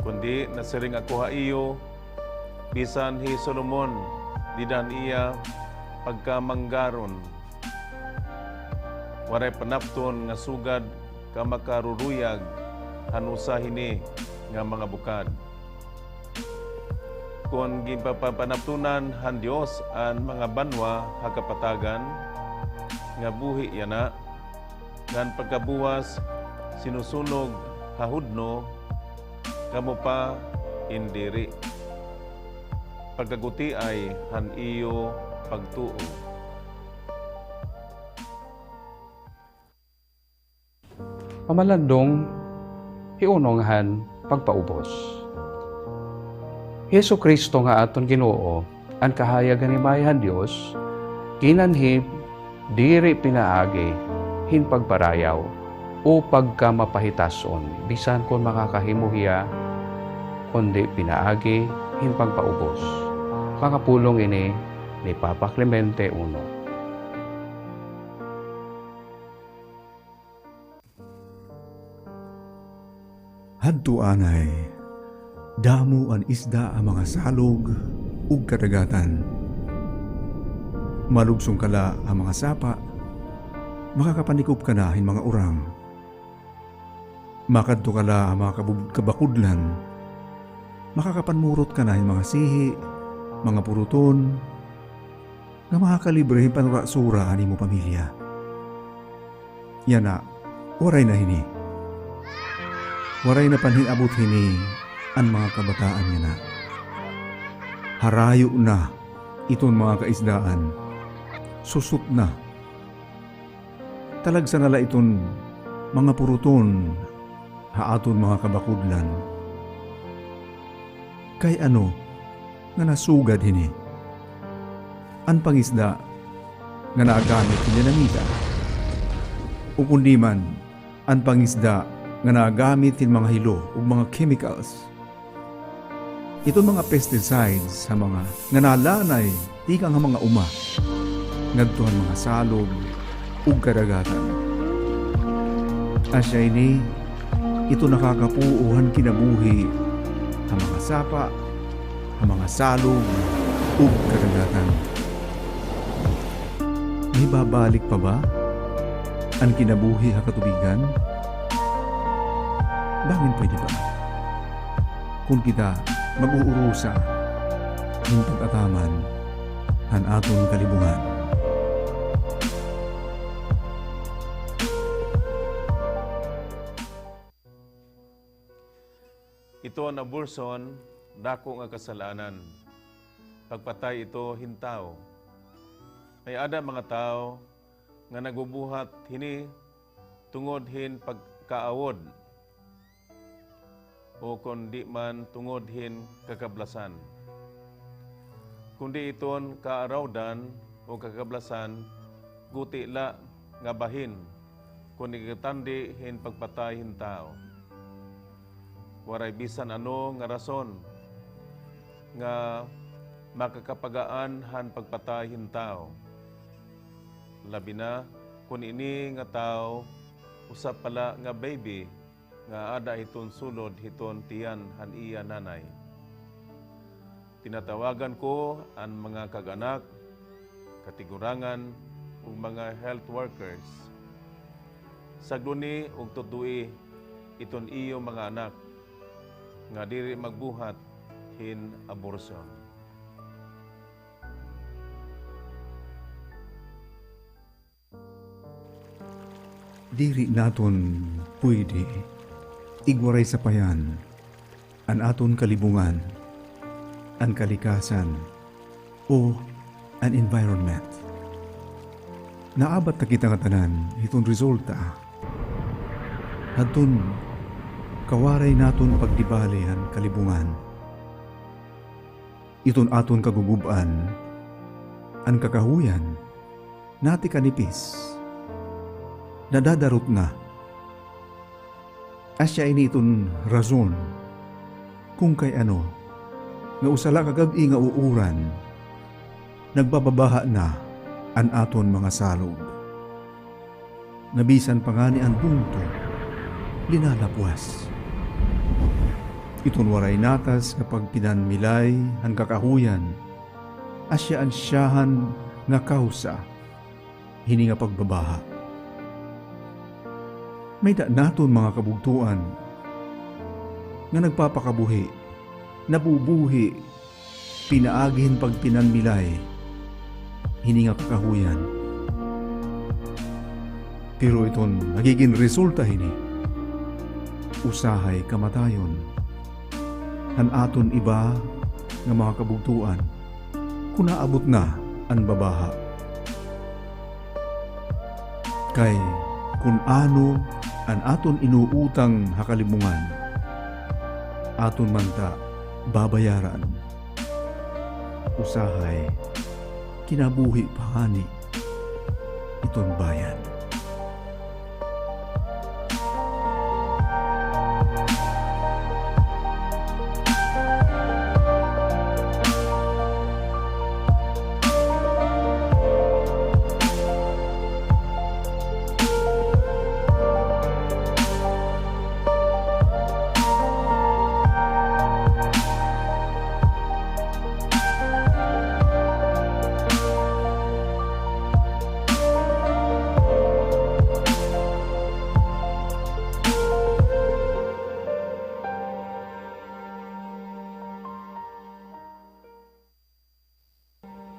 kundi nasiring ako haiyo, bisan hi Solomon, didan iya pagkamanggaron. Waray panapton nga sugad ka makaruruyag, hanusa hini nga mga bukad. Kung gipapanaptunan han Dios ang mga banwa hakapatagan, nga buhi yana, ngan pagkabuwas sinusunog hahudno, kamo pa indiri. Pagkaguti ay han iyo pagtuo. Pamalandong hiunonghan pagpaubos. Hesu Kristo nga aton Ginoo, ang kahayagan ni Mayan Dios, kinanhib diri pinaagi hin pagparayaw o pagka mapahitason, bisan kon makakahimuhiya, kundi pinaagi hin pagpaubos. Pangapulong ini ni Papa Clemente I. Hadto anay, damo an isda ang mga salog ug kadagatan. Malugsong kala ang mga sapa, makakapanikop ka na hin mga urang. Makadto kala ang mga kabakudlan, makakapanmurot ka na hin mga sihi, mga puruton, nga makakalibre hin panurasura ani mo pamilya. Yan na, waray na hini. Waray na panhin abot hini ang mga kabataan niya na. Harayo na iton mga kaisdaan. Susot na. Talagsa nala iton mga puruton haaton mga kabakudlan. Kay ano nga nasugad hini? Ang pangisda nga naagamit kinanamita. O kundi man ang pangisda nga naagamit in mga hilo o mga chemicals. Itong mga pesticides sa mga nga nalanay di ka nga mga uma. Ngadtuhan mga salog ug kadagatan. Asya ini, ito nakakapuuhan kinabuhi ang mga sapa, ang mga salog ug kadagatan. May babalik pa ba ang kinabuhi ha katubigan? Bangin pwede ba? Kung kita mag-uurusa ng pag-ataman ang atong kalibungan. Ito ang abortion, dako nga kasalanan. Pagpatay ito hintaw. May ada mga tao nga nagubuhat hini tungod hin pagkaawod o kundi man tungod hin kakablasan. Kundi iton kaarawdan o kakablasan, guti la nga bahin kundi katandi hin pagpatay hin tao. Waray bisan ano nga rason nga makakapagaan han pagpatay hin tao. Labi na kun ini nga tao usap pala nga baby nga ada hiton sulod hiton tiyan han iya nanay. Tinatawagan ko ang mga kaganak, katigurangan ug mga health workers. Sagduni ug tutui iton iyo mga anak nga diri magbuhat hin abortion. Diri naton pwede igwaray sa payan an aton kalibungan, an kalikasan, o an environment. Naabat ta kita nga tanan itong resulta. Hadton kawaray naton pagdibalihan kalibungan. Iton aton kaguguban, an kakahuyan, nati kanipis, nadadarot na. Asya ini iton rason kung kay ano nga usala kagabi nga uuran, nagbababaha na an aton mga salog. Nabisan pa nga ni ang bunto, linalapwas. Iton waray natas kapag pinanmilay ang kakahuyan, asya ang siyahan nga kausa, hini nga pagbabaha. May da naton mga kabugtuan nga nagpapakabuhi, nabubuhi, pinaagin pag pinanmilay, hini nga kakahuyan. Pero iton nagiging resulta hini, usahay kamatayon. Han aton iba nga mga kabugtuan kung naabot na ang babaha. Kay kung ano ang aton inuutang hakalimungan, aton manta babayaran. Usahay kinabuhi pahani iton bayan.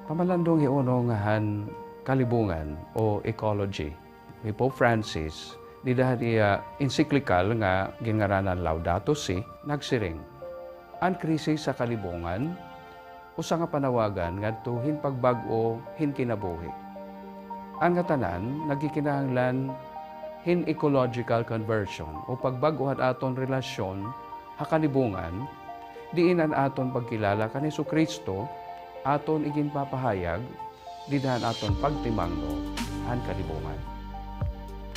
Pamalandong hiuno nga han kalibungan o ecology. Ni Pope Francis, di dahil encyclical nga gingaranan Laudato Si, nagsiring. Ang krisis sa kalibungan, usa nga panawagan ngadto hin pagbag-o hin kinabuhi. Ang nga tanan nagkikinahanglan hin ecological conversion o pagbag-ohan aton relasyon ha kalibungan, diin an aton pagkilala kan Jesucristo, aton igin papahayag, didahan aton pagtimangno han kalibungan.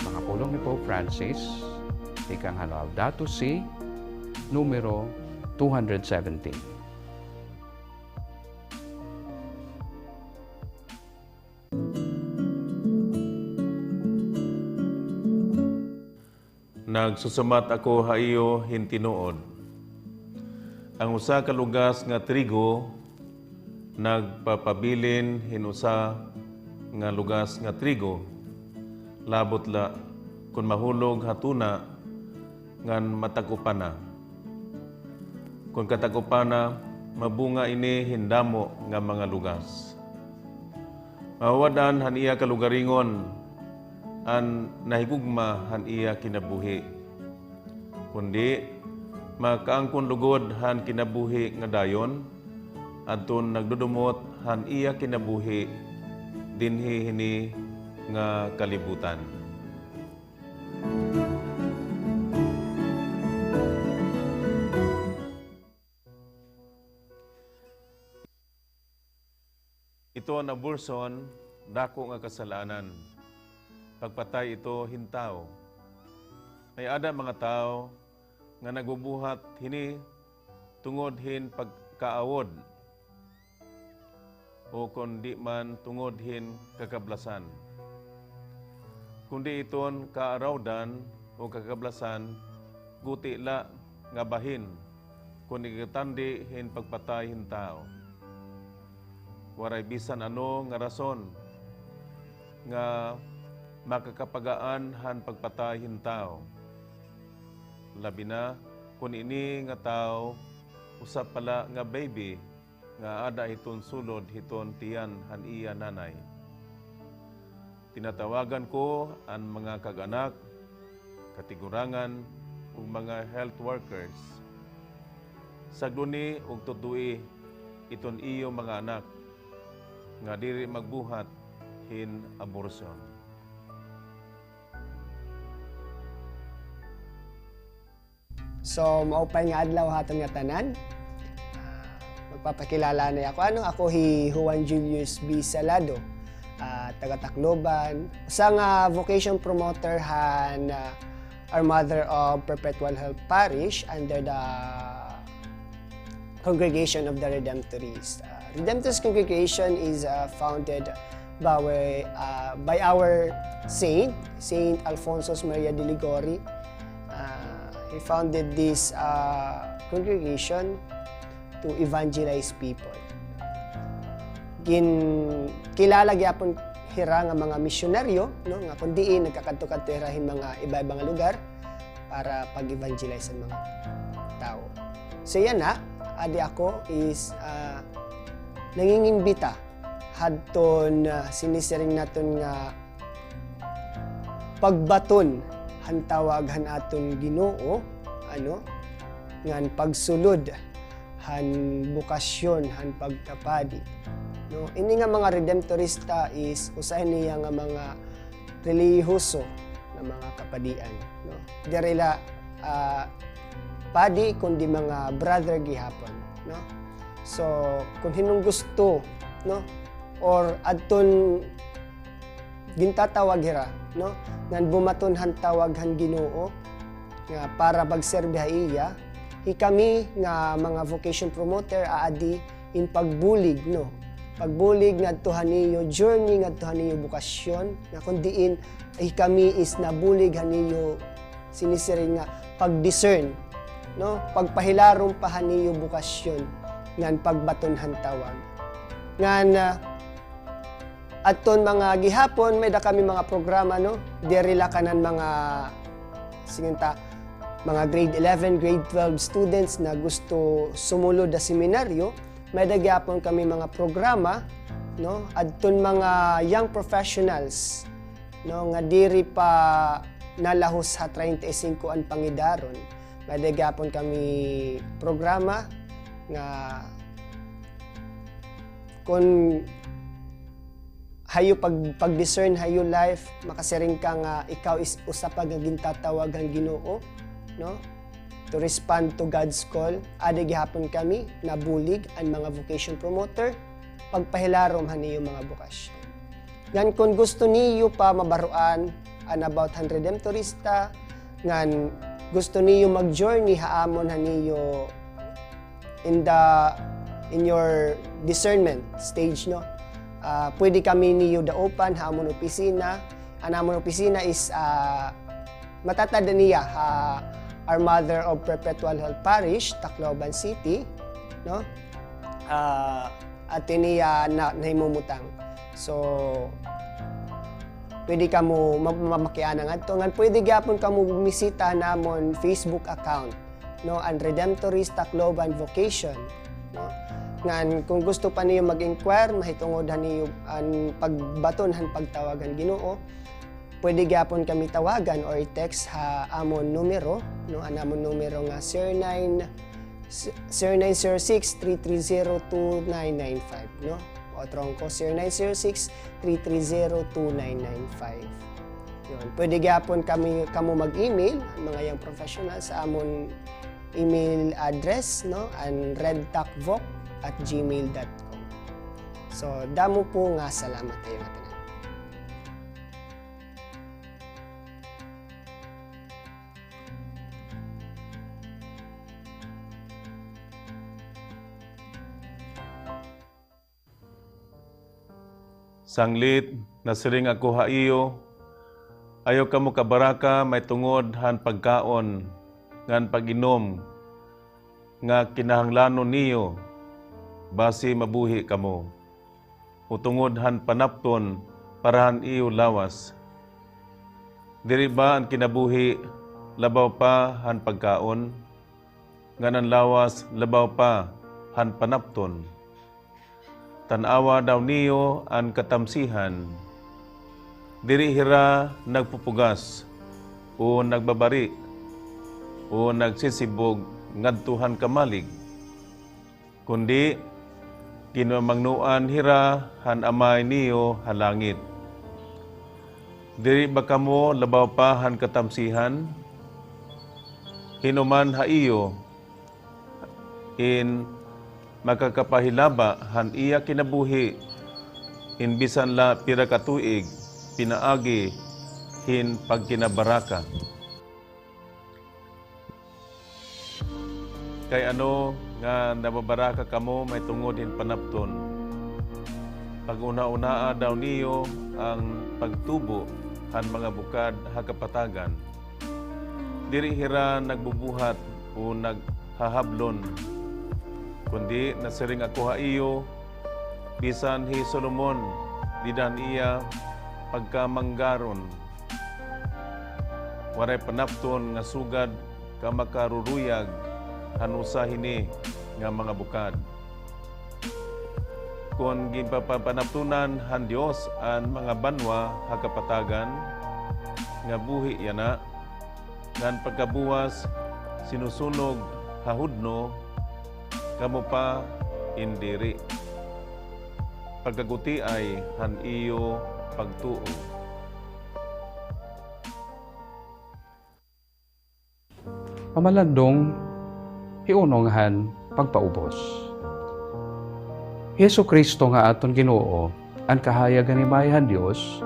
Mga pulong ni Pope Francis, ikang Laudato Si, numero 217. Nagsusumat ako haiyo hintinuod. Ang usa ka lugas nga trigo nagpapabilin hinusa nga lugas nga trigo. Labot la kun mahulog hatuna ngan matakupana. Kun katakupana mabunga ini hindamo nga mga lugas. Mawadan han iya kalugaringon an nahigugma han iya kinabuhi. Kundi makaangkon lugod han kinabuhi nga dayon adton nagdudumot han iya kinabuhi dinhi hini nga kalibutan. Ito ang abortion, dako nga kasalanan. Pagpatay ito hintaw. May ada mga tao nga nagbubuhat hini tungod hin pagkaawod o kundi man tungod hin kakablasan. Kundi iton kaarawdan o kakablasan guti la nga bahin kundi katandi hin pagpatay hintaw. Waray bisan ano nga rason nga makakapagaan han pagpatay hintaw. Labi na kun ini nga tao usap pala nga baby nga ada hiton sulod hiton tiyan han iya nanay. Tinatawagan ko ang mga kaganak, katigurangan ug mga health workers. Sagduni ug tudui iton iyo mga anak nga diri magbuhat hin abortion. So, maupay nga adlaw haton nga tanan. Magpapakilala na ako. Ako hi Juan Julius B. Salado, taga Tacloban. Isang vocation promoter han our Mother of Perpetual Help Parish under the Congregation of the Redemptorists. Redemptorist Congregation is founded by our Saint Alfonso Maria de Ligori. He founded this congregation to evangelize people. Kilala gyapon hira nga mga misyonaryo, no, nga kun diin nagkakadto-kadto hirahin mga iba-ibang lugar para pag-evangelize sa mga tao. So yan na, adi ako is nangingimbita hadton sinisiring naton nga pagbaton han tawag han aton Ginoo ngan pagsulod han bukasyon han pagkapadi, no. Ini nga mga redemptorista is usahay niya nga mga relihiyoso na mga kapadian, no. Direla padi kundi mga brother gihapon, no. So kung hinong gusto, no, or adton gintatawag hira, no, ngan bumaton han tawag han Ginoo nga para pagserbiha iya, kami nga mga vocation promoter aadi in pagbulig, no, pagbulig ngadto haniyo journey ngadto haniyo bukasyon nga kun diin kami is nabulig haniyo sinisiring nga pag-discern, no, pagpahilarom pa haniyo bukasyon ngan pagbaton han tawag ngan aton mga gihapon may da kami mga programa, no, diri la kanan mga singinta mga grade 11, grade 12 students na gusto sumulod sa seminaryo. May da gyapon kami mga programa no, adton mga young professionals, no, nga diri pa nalahos sa 35 ang pangidaron, nga gapon kami programa nga kung hayo pag-discern hayo life, makasiring ka nga ikaw is usa pa nga gintatawag ang Ginoo, no, to respond to God's call. Adi gihapon kami nabulig ang mga vocation promoter pagpahilarom haniyo mga bukasyon. Ngan kung gusto niyo pa mabaruan an about han redemptorista, ngan gusto niyo mag-journey haamon haniyo in your discernment stage, no. Pwede kami niyo daopan haamon opisina. Ang amon opisina is matatad niya Our Mother of Perpetual Health Parish, Tacloban City, no? At niya nahimumutang. So pwede ka mo mamakianang adto, ngan pwede gyapon ka mo bumisita namon Facebook account, no, ang Redemptorist Tacloban Vocation, no. Ngan kung gusto pa niyo mag-inquire, mahitungod niyo ang pagbaton han pagtawagan Ginoo, pwede gyapon kami tawagan or i-text ha amon numero, no, ang amon numero nga 0906-330-2995, no. O trongko 0906-330-2995. Yun. Pwede gyapon kamo mag-email mga young professionals sa amon email address, no, ang redtacvoc@gmail.com. So damo po nga salamat kayo nga tanan. Sanglit, nasiring ako haiyo, ayaw ka mo kabaraka, may tungod han pagkaon, ngan pag-inom, nga kinahanglanon niyo, basi mabuhi kamo. Utungod han panapton, parahan iyo lawas. Diri ba ang kinabuhi, labaw pa han pagkaon, nganan lawas, labaw pa han panapton. Tanawa daw niyo ang katamsihan, diri hira nagpupugas, o nagbabari, o nagsisibog ngadtuhan kamalig, kundi kinamangnuan hira han amay niyo halangit. Diri ba kamo labaw pa han katamsihan, hinuman haiyo, in makakapahilaba han iya kinabuhi, in bisan la pira katuig, pinaagi, hin pagkinabaraka. Kay ano nga nababaraka kamo may tungod hin panapton. Pag-una-unaa daw niyo ang pagtubo han mga bukad hakapatagan. Diri hira nagbubuhat o naghahablon, kundi nasiring ako haiyo, bisan hi Solomon, didan iya pagkamanggaron. Waray panapton nga sugad ka makaruruyag hanusa hini nga mga bukad. Kung gipapanaptunan han Dios ang mga banwa hakapatagan, nga buhi yana, ngan pagkabuwas sinusunog hahudno, kamo pa indiri. Pagkaguti ay han iyo pagtuo. Pamalandong hiunonghan pagpaubos. Hesu Kristo nga aton Ginoo, ang kahayagan ni Mayan Dios,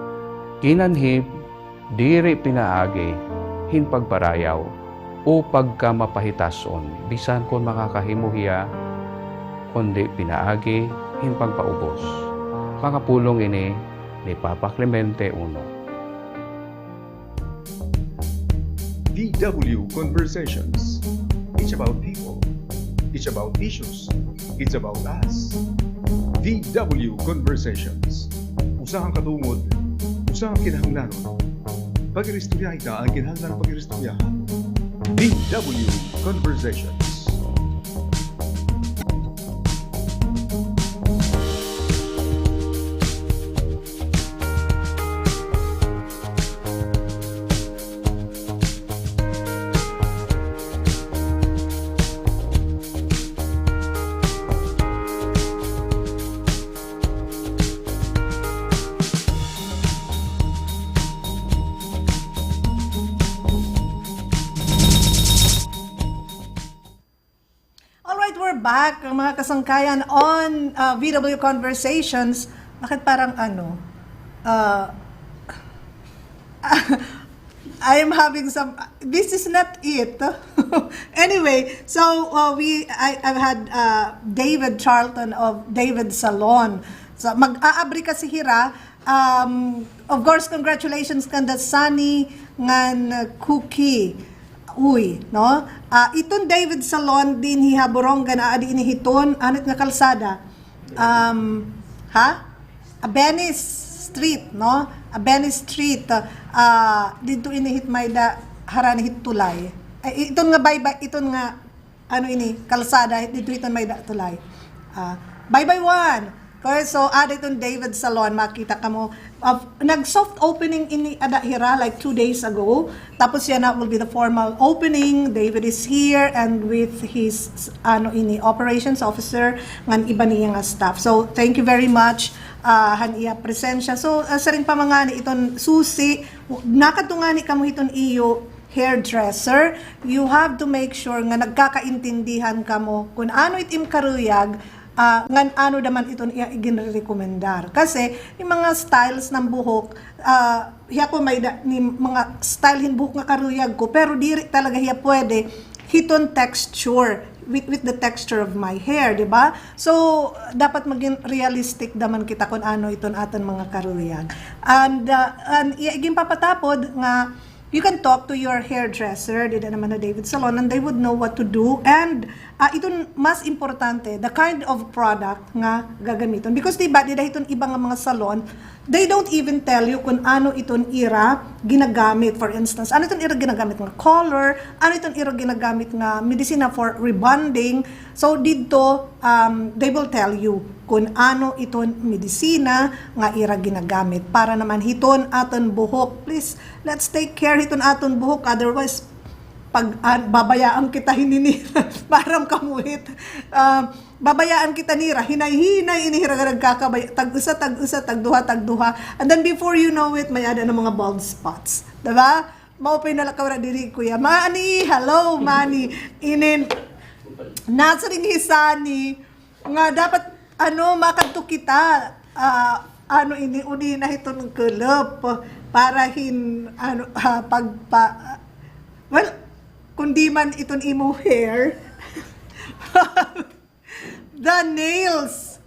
kinanhib diri pinaagi hin pagparayaw o pagka mapahitason, bisan kon makakahimuhiya, kundi pinaagi, hin pagpaubos. Mga pulong ini ni Papa Clemente I. VW Conversations. It's about people. It's about issues. It's about us. VW Conversations. Usahang katungod, usahang kinahanglanon. Pag-iristorya ita ang kinahanglan pag-iristoryahan. VW Conversations. back, mga kasangkayan, on VW Conversations. Bakit parang I am having some. This is not it. Anyway, so I've had David Charlton of David Salon. So mag-aabri ka si Hira. Of course, congratulations kanda Sunny ngan Cookie. Uy, no? Iton David Salon din hihaborong gana adi inihiton anit nga kalsada. Venice Street, no? Venice Street. Dito inihit may da haranihit tulay. Iton nga iton nga ano ini kalsada dito iton may da tulay. Bye one. Okay, so iton David Salon, makita ka mo. Nag-soft opening ini Adahira like 2 days ago. Tapos yan will be the formal opening. David is here and with his operations officer ngan iba niya nga staff. So thank you very much haniya presensya. So sa rin pa mga ni iton susi, nakatungani kamo iton iyo hairdresser, you have to make sure nga nagkakaintindihan kamo kung ano itim karuyag ngan ano naman ito ginrekomendar. Kasi yung mga styles ng buhok, hiya ko may ni mga style hin buhok nga karuyag ko, pero diri talaga hiya pwede hiton texture with the texture of my hair, di ba? So dapat maging realistic naman kita kung ano iton aton mga karuyag. And iging papatapod nga you can talk to your hairdresser, dito naman na David Salon, and they would know what to do. And ito mas importante, the kind of product nga gagamiton. Because diba, dito ibang mga salon, they don't even tell you kung ano iton ira ginagamit. For instance, ano iton ira ginagamit nga color, ano iton ira ginagamit nga medicina for rebonding. So dito, they will tell you kung ano iton medisina nga ira ginagamit para naman hiton aton buhok. Please, let's take care hiton aton buhok, otherwise pag babayaan kita hininira parang kamuhit, babayaan kita nira hinay-hinay inihira ka nagkakabay tag-usa tagduha, and then before you know it may ada ng mga bald spots, diba? Maupay na lakaw na diri kuya Manny, hello Manny, inin nasa ring hisani nga dapat makadto kita ini uni na ito ng kulop para kundi man iton imo hair the nails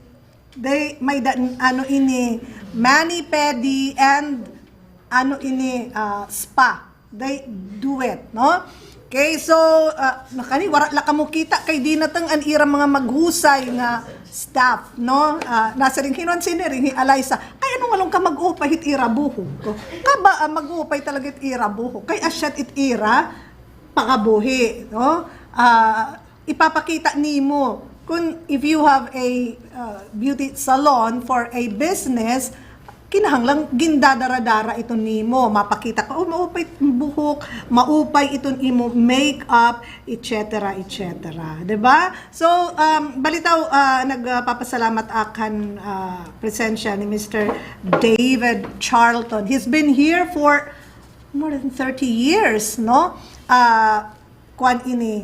they may ini mani pedi and spa they do it, no? Okay, so nakani wara la kamo kita kay di natang an ira mga maghusay nga staff, no? Nasa ring hinon siniring Eliza kay anong along ka mag-upay hit ira buho ko kaba mag-upay talaga it ira buho kay asyat it ira pakabuhi, no? Ipapakita nimo kung if you have a beauty salon for a business, kinahanglang gindadara-dara ito nimo, mapakita ka, maupay buhok, maupay iton imo makeup, etc. etc. Diba? So, balitaw, nagpapasalamat akan presensya ni Mr. David Charlton. He's been here for more than 30 years, no? Kwan ini,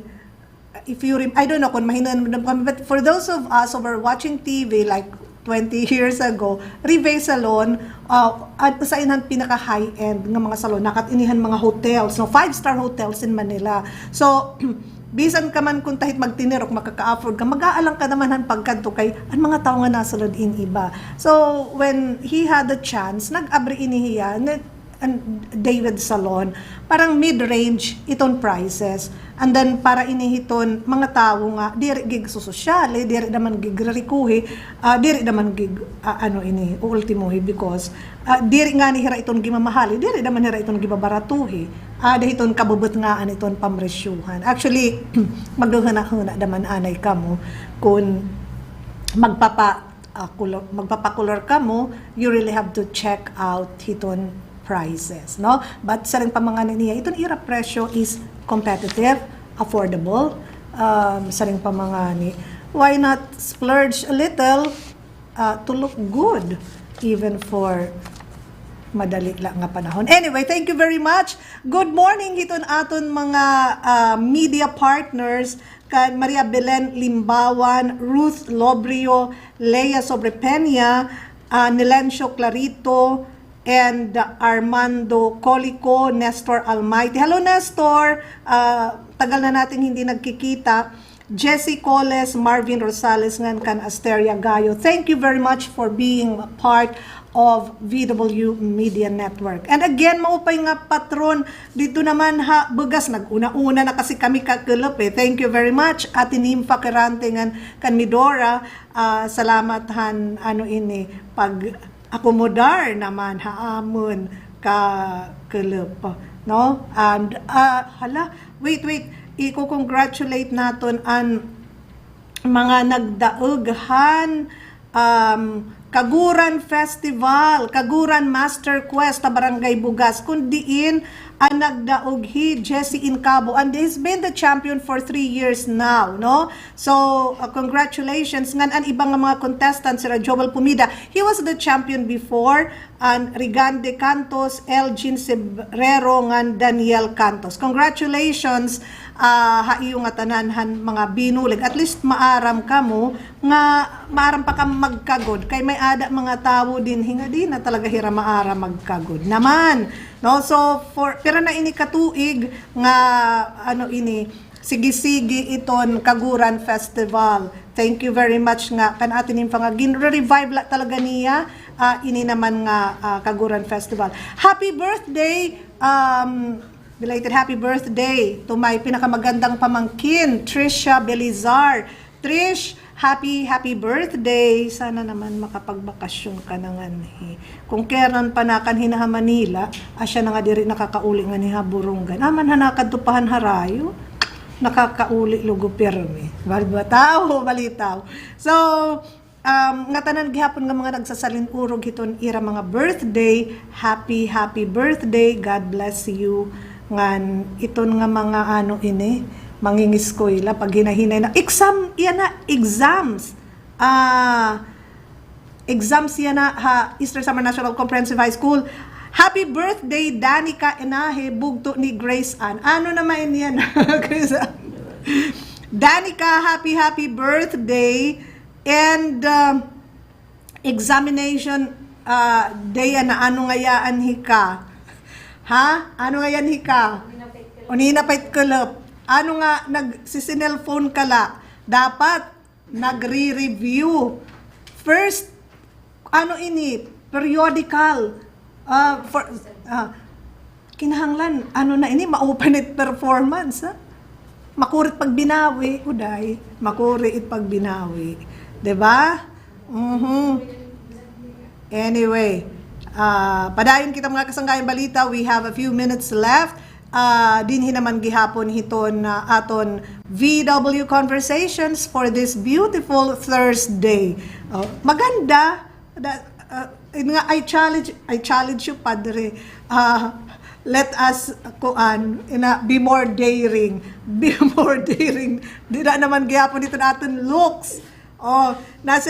if you I don't know kung mahinan kami, but for those of us who are watching TV like 20 years ago, Rive Salon, at sa inhan pinaka high-end ng mga salon, nakatinihan mga hotels, no, 5-star hotels in Manila. So, bisan ka man kung tahit magtinirok, makaka-afford ka, mag-aalang ka naman han pagkanto kay ang mga tao nga nasulod in iba. So, when he had the chance, nag-abri inihiya, David Salon, parang mid-range iton prices. And then para inihiton mga tao nga diri gig sosyal, diri naman gig rikuhi, diri naman gig ultimohi, because diri nga ni hira iton gimamahali, diri naman hira iton gibabaratuhi. Dahiton kabubot nga an iton pamresyuhan. Actually magduhana-huna daman anay kamo kung magpapakulor kamo, you really have to check out hiton prices, no? But sa rin pamanganan niya, itong ira presyo is competitive, affordable, sa rin pamangani. Why not splurge a little to look good even for madali lang nga panahon. Anyway, thank you very much. Good morning hiton aton mga media partners kan Maria Belen Limbawan, Ruth Lobrio, Leia Sobrepeña, Nilencio Clarito, and Armando Colico, Nestor Almighty. Hello Nestor, tagal na natin hindi nagkikita. Jessie Coles, Marvin Rosales, ngan kan Asteria Gayo. Thank you very much for being a part of VW Media Network. And again, maupay nga patron, dito naman ha, bugas, nag-una-una na kasi kami kakulop eh. Thank you very much. At inimpa kirantingan kan Midora, salamat han, pag akomodar naman haamon ka kulop. No? And, wait, i-congratulate naton an mga nagdaughan Kaguran Festival, Kaguran Master Quest ta Barangay Bugas, kundiin ang nagdaughi Jessie Incabo, and he's been the champion for 3 years now, no? So congratulations ngan an ibang mga contestants, sila Joel Pumida, he was the champion before, and Rigande Cantos, Elgin Sebrero, ngan Daniel Cantos. Congratulations haiyo nga tananhan mga binulig, at least maaram ka mo nga maaram pa ka magkagod kay may ada mga tawo din hinga din na talaga hira maaram magkagod naman, no? So for pero na ini katuig nga sige-sige iton Kaguran Festival. Thank you very much nga kan atin yung pangagin revive la talaga niya ini naman nga Kaguran Festival. Happy birthday, belated happy birthday to my pinakamagandang pamangkin, Trisha Belizar. Trish, happy birthday. Sana naman makapagbakasyon ka na nga ni. Kung keran pa na kan hinaha Manila, asya na nga diri nakakauli nga ni Haburungan. Aman hanakad tupahan harayo, nakakauli lugo pirmi. Balitaw. So, nga tanan gihapon nga mga nagsasalin urog hiton ira mga birthday. Happy birthday. God bless you. Ngan iton nga mga mangingiskoyla pag hinahinay na exams yan na ha Eastern Summer National Comprehensive High School. Happy birthday Danica Enahe, bugto ni Grace Ann. Ano naman yan? Danica, happy birthday, and examination day na ano ngayaan hika. Ha? Ano nga yan hika? Uninapait kulop. Ano nga nagsisinelphone kala? Dapat nagre-review. First, periodical. Kinahanglan, ma-open it performance. Ha? Makurit pag binawi. Uday, makurit pag binawi. Diba? Anyway, padayon kita mga kasanggayang balita. We have a few minutes left. Dinhi naman gihapon hiton aton VW Conversations for this beautiful Thursday. Maganda. I challenge you, Padre. Let us be more daring. Be more daring. Di na naman gihapon dito natin looks. Nasa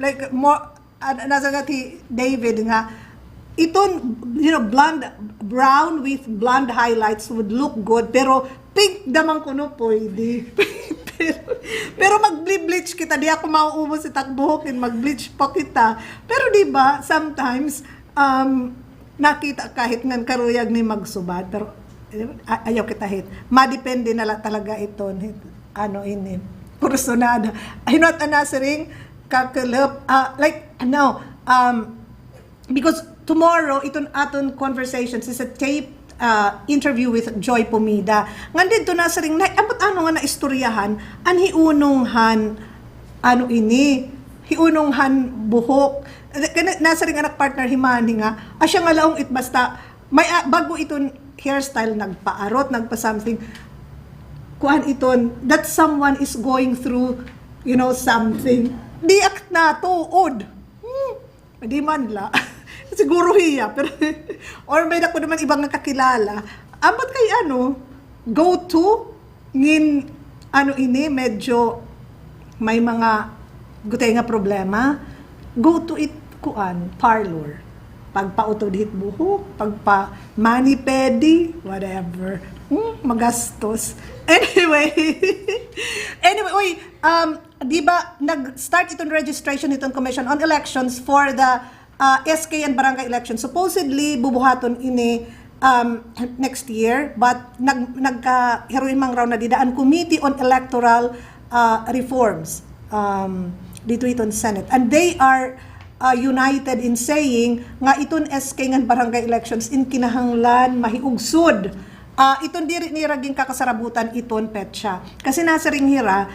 like more nasa nga ti David nga iton, brown with blonde highlights would look good, pero pink damang kuno pwede. pero mag-bleach kita, di ako mauubos si takbuhokin, mag-bleach pa kita. Pero di ba sometimes nakita kahit ngan karuyag ni magsubad, pero ayaw kita hit. Madepende na talaga ito personada. Hinot anasering kakalap because tomorrow iton aton conversations is a taped interview with Joy Pumida. Ngan dito nasaring ambot nga na istoryahan an hiunonghan hiunonghan buhok. Nasaring anak partner himani nga asya nga laong it basta may bago iton hairstyle nagpaarot nagpa-something kuan iton that someone is going through something di act na tuod di man la siguro hiya pero or may dako naman ibang nakakilala ambot kay go to ngin medyo may mga gutay nga problema, go to it parlor pagpautod hit buhok, pagpa mani pedi, whatever. Magastos. Anyway, uy, di ba nag-start itong registration itong Commission on Elections for the SK and barangay elections. Supposedly bubuhaton ini next year, but nagka-heroin mang raw na didaan Committee on Electoral Reforms dito iton Senate, and they are united in saying nga iton SK and barangay elections in kinahanglan mahiugsod. Iton diri ni raging kakasarabutan iton petsa. Kasi nasa ring hira,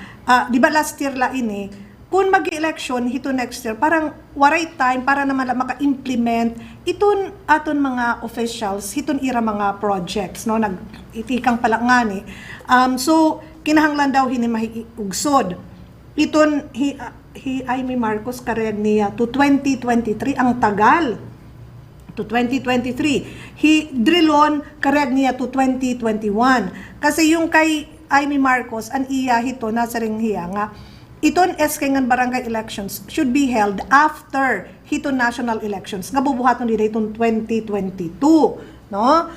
di ba last year la ini, kung mag-election hito next year, parang waray time para naman maka-implement iton aton mga officials, hiton ira mga projects, no? Nag-itikang pala nga ni. So, kinahanglan daw hini mahiugsod. Iton, Jaime Marcos kareg niya to 2023, ang tagal. To 2023. He drillon kareg niya to 2021. Kasi yung kay Jaime Marcos, an iya hito, nasa ring hiya nga, iton SK ng barangay elections should be held after hito national elections. Nga bubuhaton nila itong 2022. No?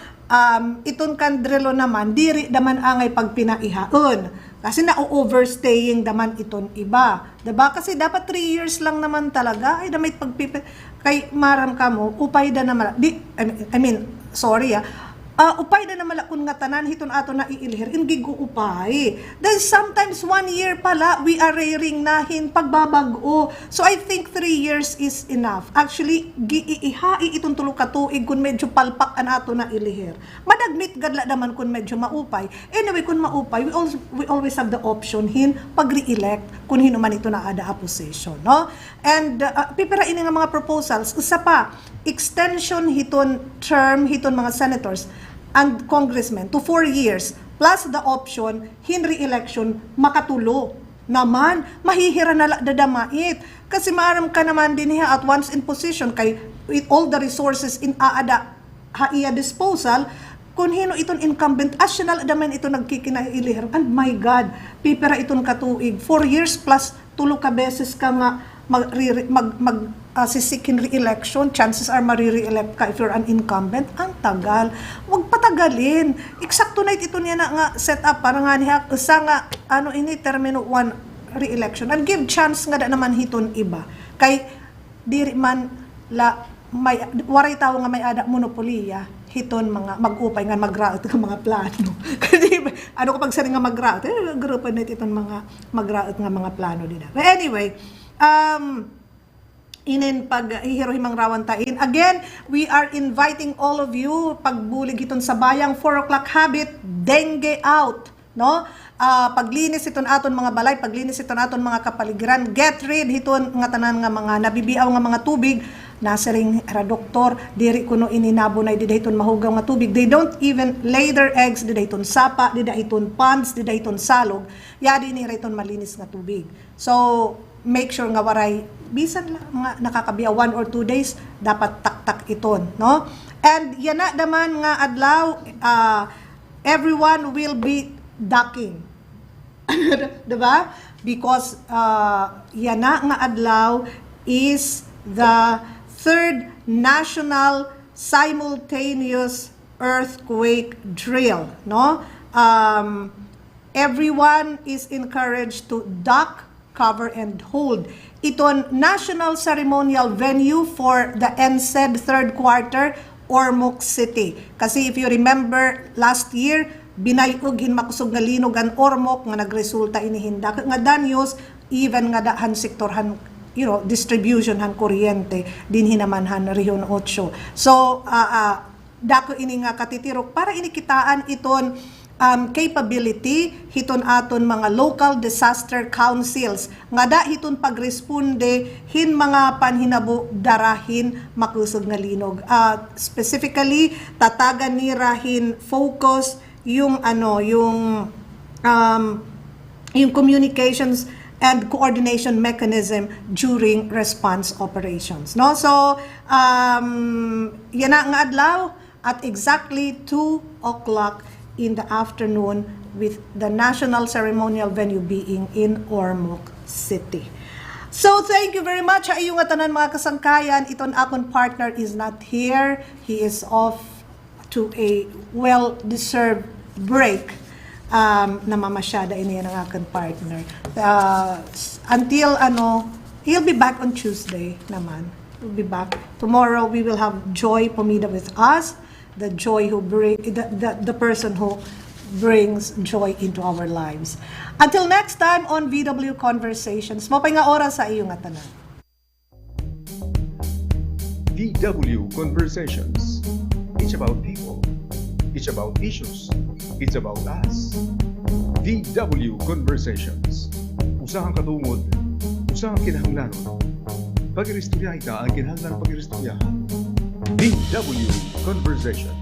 Iton kan drillon naman, diri daman angay pagpinaihaon. Kasi na-overstaying daman iton iba. Diba? Kasi dapat 3 years lang naman talaga. Ay, damit pagpipit. Kay maram ka mo, upay da naman. Upay na naman kung nga tanan hiton ato na iilher, hindi go upay. Then sometimes 1 year pala, we are raring nahin pagbabago. So I think 3 years is enough. Actually, giihai itong tulog katuig kung medyo palpak an ato na ilihir. Madagmit gadla naman kung medyo maupay. Anyway, kung maupay, we always have the option hin pag-re-elect kung hinuman ito na ada opposition. No? And pipira ini nga mga proposals. Isa pa, extension hiton term hiton mga senators and congressmen to 4 years plus the option hin re-election makatulo naman mahihira na dadamait kasi maaram ka naman din niya at once in position kay with all the resources in aada haiya disposal kung hino iton incumbent national daman ito nagkikinailihir and my God pipira iton katuig 4 years plus tulo ka beses ka nga sisikin re-election, chances are mari-re-elect ka if you're an incumbent, ang tagal. Huwag patagalin. Eksakto na ito niya na nga set up para nga niya, isa nga, termino 1 re-election. And give chance nga da naman hiton iba. Kay, diri man, waray tao nga may ada monopoliya, hiton mga mag-upay nga mag-route ng mga plano. Kasi kapag sari nga mag-route, grupo na iton mga mag-route nga mga plano din. But anyway, inin pag hihirohimang rawan tain. Again, we are inviting all of you pagbulig iton sa bayang 4 o'clock habit, dengue out. No? Paglinis iton aton mga balay, paglinis iton aton mga kapaligiran, get rid iton nga tanan nga mga nabibiaw nga mga tubig, nasa ring doktor, diri kuno ininabonay di dayton mahugaw nga tubig. They don't even lay their eggs di dayton sapa, di dayton ponds, di dayton salog. Yadi ni rayton malinis nga tubig. So, make sure nga waray bisan lang nga nakakabiya 1 or 2 days dapat tak-tak iton, no? And yan na naman nga adlaw everyone will be ducking. Diba? Because yan na nga adlaw is the 3rd national simultaneous earthquake drill, no? Everyone is encouraged to duck, cover, and hold. Iton national ceremonial venue for the NSED 3rd quarter, Ormoc City. Kasi if you remember, last year, binayog hin makusog nga linog ang Ormoc nga nagresulta inihinda. Nga danyos, even nga dahan sektorhan, distribution han kuryente, din hinaman han Region 8. So, dako ini nga katitirok para inikitaan iton capability hiton aton mga local disaster councils nga da hiton pagresponde hin mga panhinabo darahin makusog nga linog. Specifically tatagan ni rahin focus yung yung communications and coordination mechanism during response operations, no? So yan na nga adlaw at exactly 2 o'clock in the afternoon with the national ceremonial venue being in Ormoc City. So thank you very much sa iyong tanan mga kasangkayan. Iton akong partner is not here. He is off to a well-deserved break. Namamasyada ini ang aking partner. Until he'll be back on Tuesday naman. We'll be back. Tomorrow we will have Joy Pomida with us. The joy who the person who brings joy into our lives. Until next time on VW Conversations. Mapay nga oras sa iyong tanan. VW Conversations. It's about people. It's about issues. It's about us. VW Conversations. Usahang katungod. Usahang kinahanglanon. Pag-iristorya ita ang kinahanglan pag-iristorya. VW Conversations.